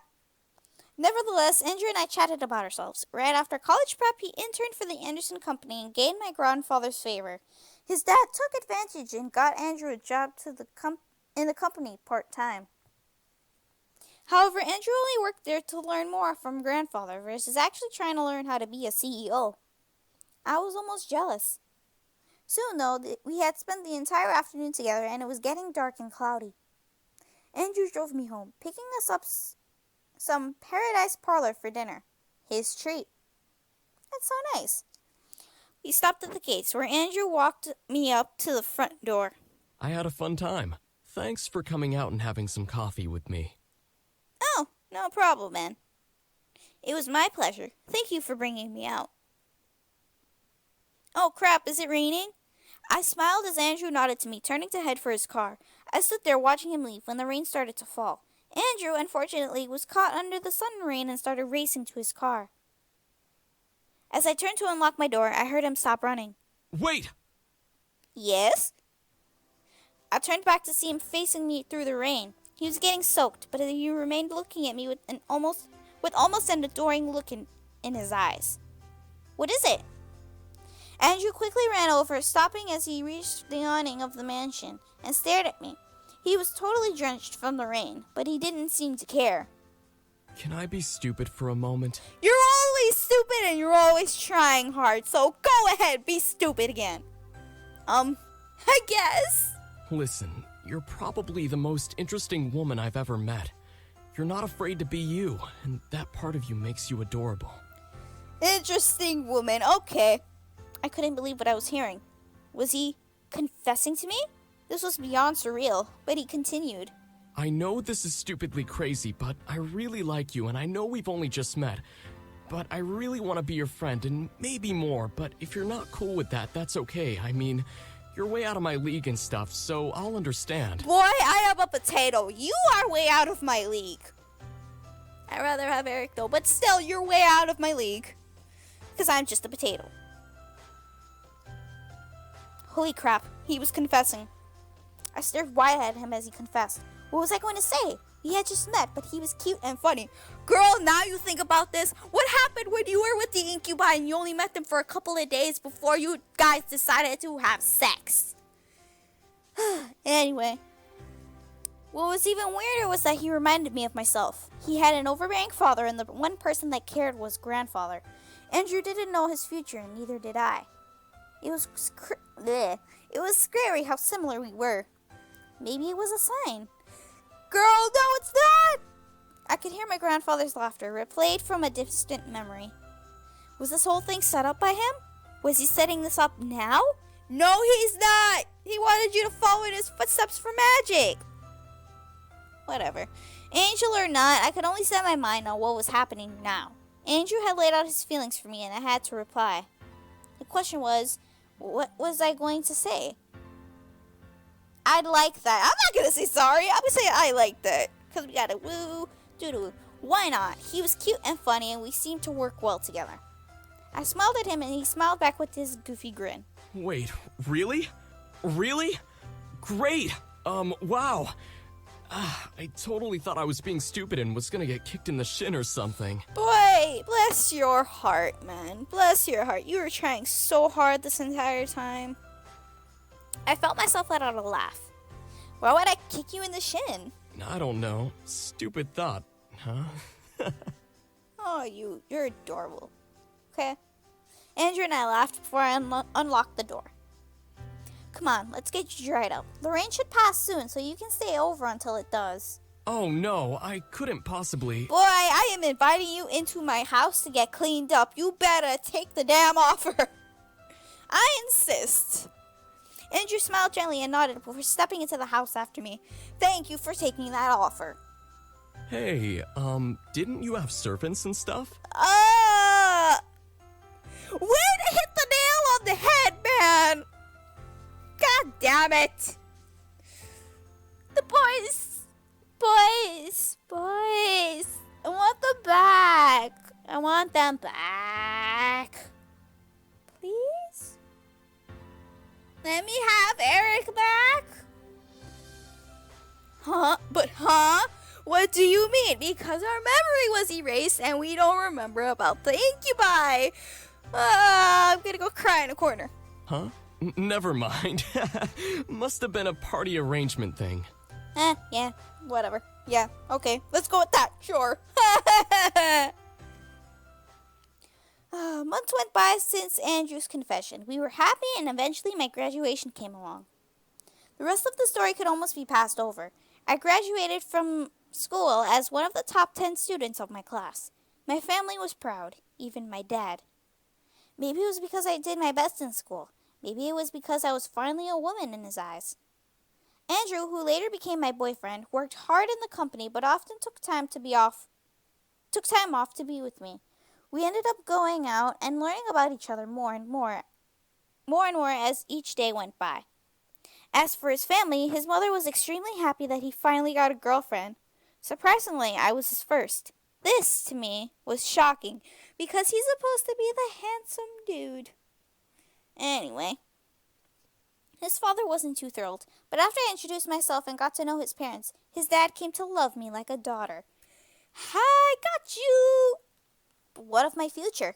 Nevertheless, Andrew and I chatted about ourselves. Right after college prep, he interned for the Anderson Company and gained my grandfather's favor. His dad took advantage and got Andrew a job in the company part-time. However, Andrew only worked there to learn more from grandfather versus actually trying to learn how to be a CEO. I was almost jealous. Soon, though, we had spent the entire afternoon together and it was getting dark and cloudy. Andrew drove me home, picking us up some Paradise Parlor for dinner. His treat. That's so nice. We stopped at the gates where Andrew walked me up to the front door. I had a fun time. Thanks for coming out and having some coffee with me. Oh, no problem, man. It was my pleasure. Thank you for bringing me out. Oh, crap, is it raining? I smiled as Andrew nodded to me, turning to head for his car. I stood there watching him leave when the rain started to fall. Andrew, unfortunately, was caught under the sudden rain and started racing to his car. As I turned to unlock my door, I heard him stop running. Wait! Yes? I turned back to see him facing me through the rain. He was getting soaked, but he remained looking at me with almost an adoring look in his eyes. What is it? Andrew quickly ran over, stopping as he reached the awning of the mansion, and stared at me. He was totally drenched from the rain, but he didn't seem to care. Can I be stupid for a moment? You're always stupid and you're always trying hard, so go ahead, be stupid again. I guess. Listen, you're probably the most interesting woman I've ever met. You're not afraid to be you, and that part of you makes you adorable. Interesting woman, okay. I couldn't believe what I was hearing. Was he confessing to me? This was beyond surreal, but he continued. I know this is stupidly crazy, but I really like you, and I know we've only just met. But I really want to be your friend, and maybe more, but if you're not cool with that, that's okay. I mean, you're way out of my league and stuff, so I'll understand. Boy, I am a potato. You are way out of my league. I'd rather have Eric, though, but still, you're way out of my league. Because I'm just a potato. Holy crap, he was confessing. I stared wide at him as he confessed. What was I going to say? We had just met, but he was cute and funny. Girl, now you think about this. What happened when you were with the incubi and you only met them for a couple of days before you guys decided to have sex? Anyway. What was even weirder was that he reminded me of myself. He had an overbearing father, and the one person that cared was grandfather. Andrew didn't know his future, and neither did I. It was scary how similar we were. Maybe it was a sign. Girl, no, it's not! I could hear my grandfather's laughter, replayed from a distant memory. Was this whole thing set up by him? Was he setting this up now? No, he's not! He wanted you to follow in his footsteps for magic! Whatever. Angel or not, I could only set my mind on what was happening now. Andrew had laid out his feelings for me and I had to reply. The question was, what was I going to say? I'd like that. I'm not going to say sorry. I'm going to say I like that. Because we got to woo, doo-doo. Why not? He was cute and funny and we seemed to work well together. I smiled at him and he smiled back with his goofy grin. Wait, really? Really? Great! Wow. I totally thought I was being stupid and was gonna get kicked in the shin or something. Boy, bless your heart, man. Bless your heart. You were trying so hard this entire time. I felt myself let out a laugh. Why would I kick you in the shin? I don't know. Stupid thought, huh? Oh, you're adorable. Okay? Andrew and I laughed before I unlocked the door. Come on, let's get you dried up. The rain should pass soon, so you can stay over until it does. Oh no, I couldn't possibly. Boy, I am inviting you into my house to get cleaned up. You better take the damn offer. I insist. Andrew smiled gently and nodded before stepping into the house after me. Thank you for taking that offer. Hey, didn't you have servants and stuff? Way to hit the nail on the head, man! God damn it! The boys! I want them back! I want them back! Please? Let me have Eric back? Huh? What do you mean? Because our memory was erased and we don't remember about the incubi! I'm gonna go cry in a corner. Huh? Never mind. Must have been a party arrangement thing. Yeah, whatever. Yeah, okay, let's go with that, sure. Months went by since Andrew's confession. We were happy and eventually my graduation came along. The rest of the story could almost be passed over. I graduated from school as one of the top 10 students of my class. My family was proud, even my dad. Maybe it was because I did my best in school. Maybe it was because I was finally a woman in his eyes. Andrew, who later became my boyfriend, worked hard in the company but often took time off to be with me. We ended up going out and learning about each other more and more as each day went by. As for his family, his mother was extremely happy that he finally got a girlfriend. Surprisingly, I was his first. This, to me, was shocking, because he's supposed to be the handsome dude. Anyway, his father wasn't too thrilled, but after I introduced myself and got to know his parents, his dad came to love me like a daughter. I got you! But what of my future?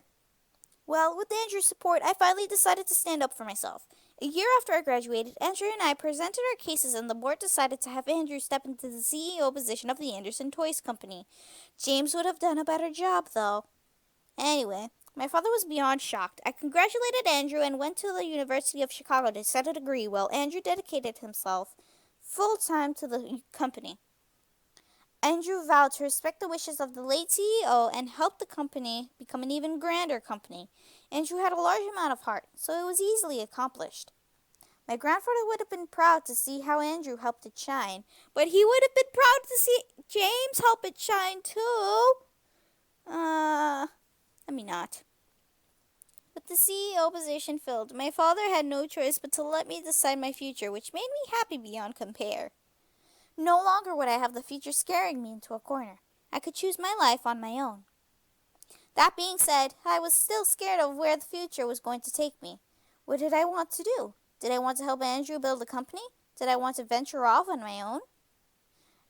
Well, with Andrew's support, I finally decided to stand up for myself. A year after I graduated, Andrew and I presented our cases and the board decided to have Andrew step into the CEO position of the Anderson Toys Company. James would have done a better job, though. Anyway, my father was beyond shocked. I congratulated Andrew and went to the University of Chicago to set a degree while Andrew dedicated himself full-time to the company. Andrew vowed to respect the wishes of the late CEO and help the company become an even grander company. Andrew had a large amount of heart, so it was easily accomplished. My grandfather would have been proud to see how Andrew helped it shine, but he would have been proud to see James help it shine too. Not. With the CEO position filled, my father had no choice but to let me decide my future, which made me happy beyond compare. No longer would I have the future scaring me into a corner. I could choose my life on my own. That being said, I was still scared of where the future was going to take me. What did I want to do? Did I want to help Andrew build a company? Did I want to venture off on my own?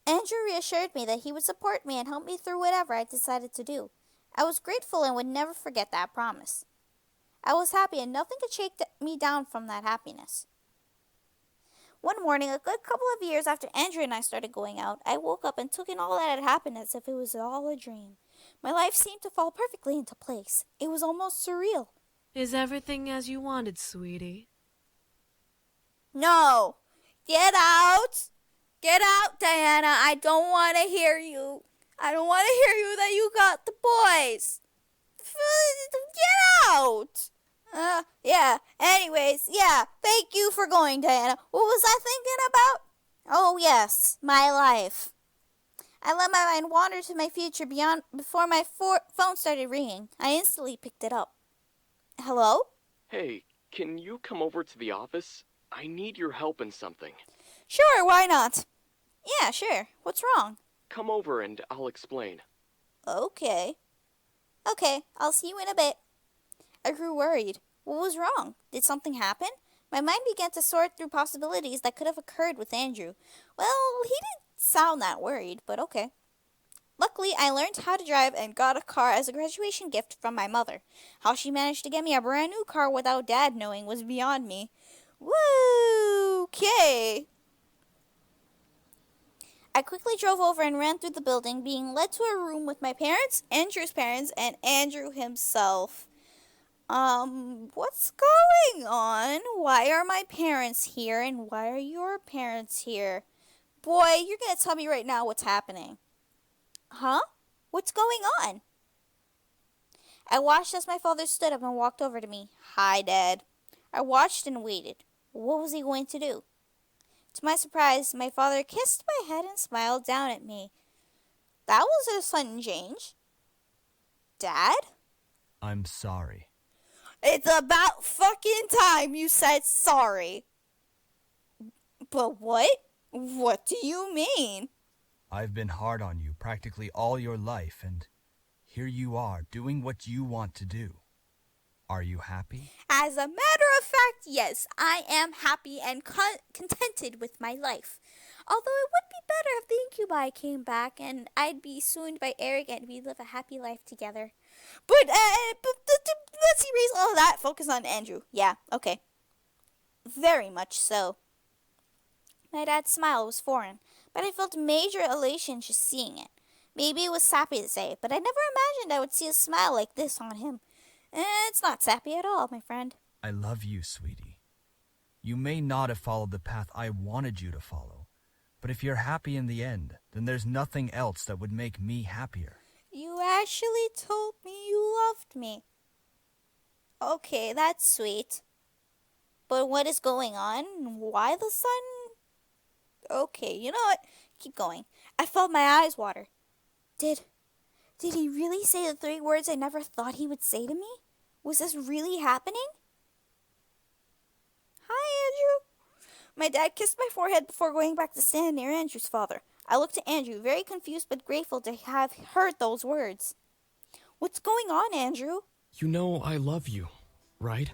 Andrew reassured me that he would support me and help me through whatever I decided to do. I was grateful and would never forget that promise. I was happy and nothing could shake me down from that happiness. One morning, a good couple of years after Andrew and I started going out, I woke up and took in all that had happened as if it was all a dream. My life seemed to fall perfectly into place. It was almost surreal. Is everything as you wanted, sweetie? No! Get out! Get out, Diana! I don't want to hear you. I don't want to hear you that you got the boys. Get out! Yeah. Anyways, yeah. Thank you for going, Diana. What was I thinking about? Oh, yes. My life. I let my mind wander to my future before my phone started ringing. I instantly picked it up. Hello? Hey, can you come over to the office? I need your help in something. Sure, why not? Yeah, sure. What's wrong? Come over and I'll explain. Okay. Okay, I'll see you in a bit. I grew worried. What was wrong? Did something happen? My mind began to sort through possibilities that could have occurred with Andrew. Well, he didn't sound that worried, but okay. Luckily, I learned how to drive and got a car as a graduation gift from my mother. How she managed to get me a brand new car without Dad knowing was beyond me. Woo! Okay. I quickly drove over and ran through the building, being led to a room with my parents, Andrew's parents, and Andrew himself. What's going on? Why are my parents here, and why are your parents here? Boy, you're gonna tell me right now what's happening. Huh? What's going on? I watched as my father stood up and walked over to me. Hi, Dad. I watched and waited. What was he going to do? To my surprise, my father kissed my head and smiled down at me. That was a sudden change. Dad? I'm sorry. It's about fucking time you said sorry. But what? What do you mean? I've been hard on you practically all your life, and here you are doing what you want to do. Are you happy? As a matter of fact, yes, I am happy and contented with my life. Although it would be better if the incubi came back and I'd be swooned by Eric and we'd live a happy life together. But let's erase all of that. Focus on Andrew. Yeah, okay. Very much so. My dad's smile was foreign, but I felt major elation just seeing it. Maybe it was sappy to say, but I never imagined I would see a smile like this on him. It's not sappy at all, my friend. I love you, sweetie. You may not have followed the path I wanted you to follow, but if you're happy in the end, then there's nothing else that would make me happier. You actually told me you loved me. Okay, that's sweet. But what is going on? Why the sun? Okay, you know what? Keep going. I felt my eyes water. Did he really say the 3 words I never thought he would say to me? Was this really happening? Hi, Andrew. My dad kissed my forehead before going back to stand near Andrew's father. I looked at Andrew, very confused but grateful to have heard those words. What's going on, Andrew? You know I love you, right?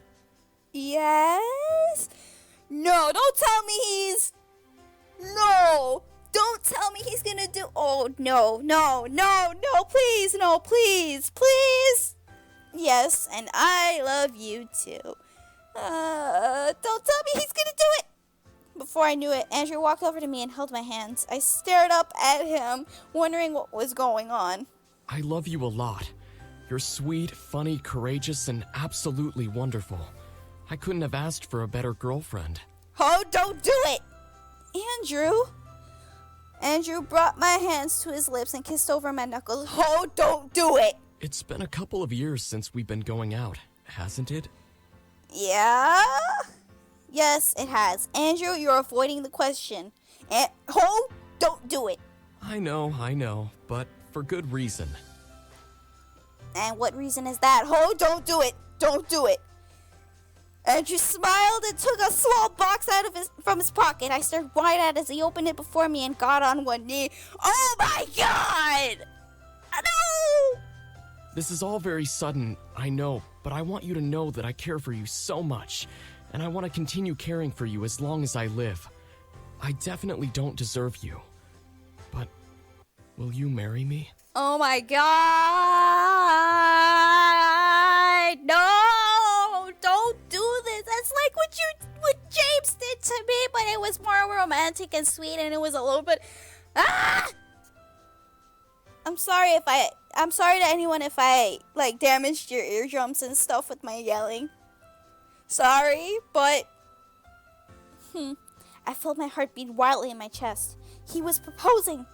Yes? No, don't tell me he's... No! Don't tell me he's gonna do... Oh, no, please, no, please, please! Yes, and I love you too. Don't tell me he's gonna do it! Before I knew it, Andrew walked over to me and held my hands. I stared up at him, wondering what was going on. I love you a lot. You're sweet, funny, courageous, and absolutely wonderful. I couldn't have asked for a better girlfriend. Oh, don't do it! Andrew? Andrew brought my hands to his lips and kissed over my knuckles. Oh, don't do it! It's been a couple of years since we've been going out, hasn't it? Yeah? Yes, it has. Andrew, you're avoiding the question. And, oh, don't do it. I know, but for good reason. And what reason is that? Oh, don't do it. Don't do it. Andrew smiled and took a small box from his pocket. I stared wide-eyed as he opened it before me and got on one knee. Oh my God! No! This is all very sudden, I know, but I want you to know that I care for you so much, and I want to continue caring for you as long as I live. I definitely don't deserve you, but will you marry me? Oh my God! No! Don't do this. That's like what James did to me, but it was more romantic and sweet, and it was a little bit. Ah! I'm sorry to anyone if I damaged your eardrums and stuff with my yelling. Sorry, but I felt my heart beat wildly in my chest. He was proposing.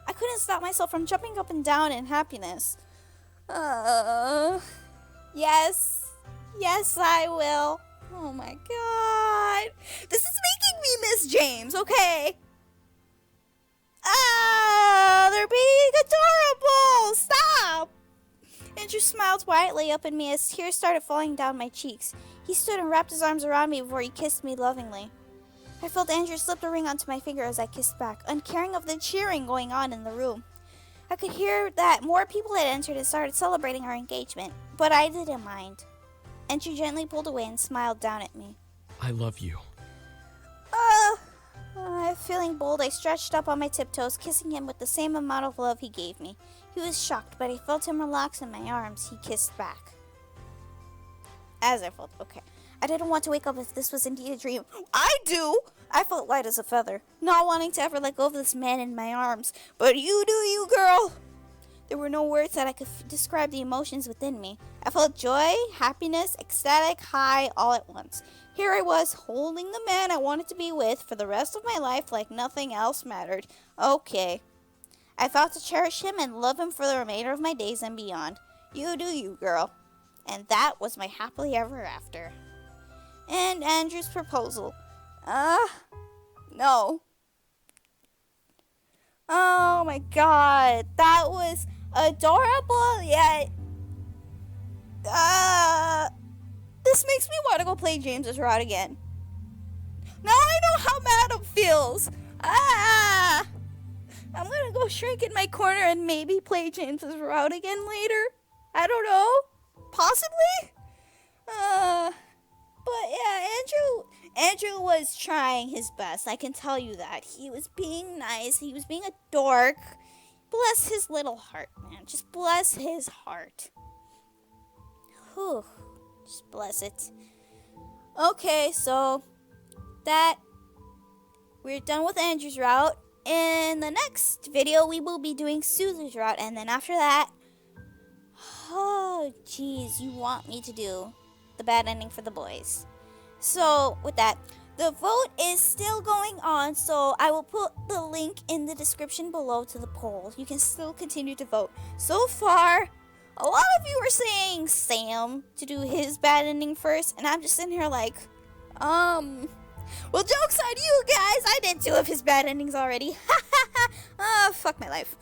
I couldn't stop myself from jumping up and down in happiness. Yes. Yes, I will. Oh my god. This is making me miss James, okay? They're being adorable. Stop. Andrew smiled widely up at me as tears started falling down my cheeks. He stood and wrapped his arms around me before he kissed me lovingly. I felt Andrew slip a ring onto my finger as I kissed back, uncaring of the cheering going on in the room. I could hear that more people had entered and started celebrating our engagement, but I didn't mind. Andrew gently pulled away and smiled down at me. I love you. Feeling bold, I stretched up on my tiptoes, kissing him with the same amount of love he gave me. He was shocked, but I felt him relax in my arms. He kissed back. As I felt, okay. I didn't want to wake up if this was indeed a dream. I do! I felt light as a feather, not wanting to ever let go of this man in my arms. But you do you, girl! There were no words that I could describe the emotions within me. I felt joy, happiness, ecstatic, high, all at once. Here I was, holding the man I wanted to be with for the rest of my life like nothing else mattered. Okay. I vowed to cherish him and love him for the remainder of my days and beyond. You do you, girl. And that was my happily ever after. And Andrew's proposal. No. Oh my god. That was adorable, yet... This makes me want to go play James's route again. Now I know how Madam feels. I'm gonna go shrink in my corner and maybe play James's route again later. I don't know. Possibly? But yeah, Andrew was trying his best. I can tell you that. He was being nice. He was being a dork. Bless his little heart, man. Just bless his heart. Whew. Just bless it. Okay, so we're done with Andrew's route. In the next video, we will be doing Susan's route, and then after that, oh jeez, you want me to do the bad ending for the boys. So with that, the vote is still going on, so I will put the link in the description below to the poll. You can still continue to vote. So far, a lot of you are saying Sam to do his bad ending first, and I'm just sitting here like, well, joke's on you guys. I did 2 of his bad endings already. Oh, fuck my life.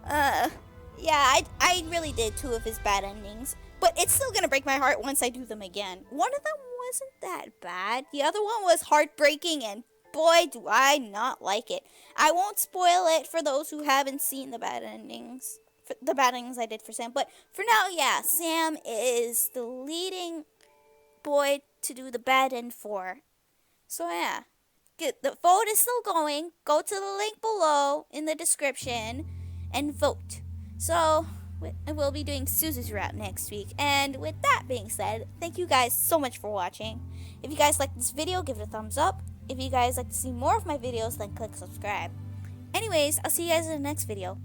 Yeah, I really did 2 of his bad endings, but it's still gonna break my heart once I do them again. One of them wasn't that bad. The other one was heartbreaking, and boy, do I not like it. I won't spoil it for those who haven't seen the bad endings. The bad endings I did for Sam, but for now, yeah, Sam is the leading boy to do the bad end for. So yeah, the vote is still going. Go to the link below in the description and vote. So we'll be doing Suzu's route next week. And with that being said, thank you guys so much for watching. If you guys like this video, give it a thumbs up. If you guys like to see more of my videos, then click subscribe. Anyways, I'll see you guys in the next video.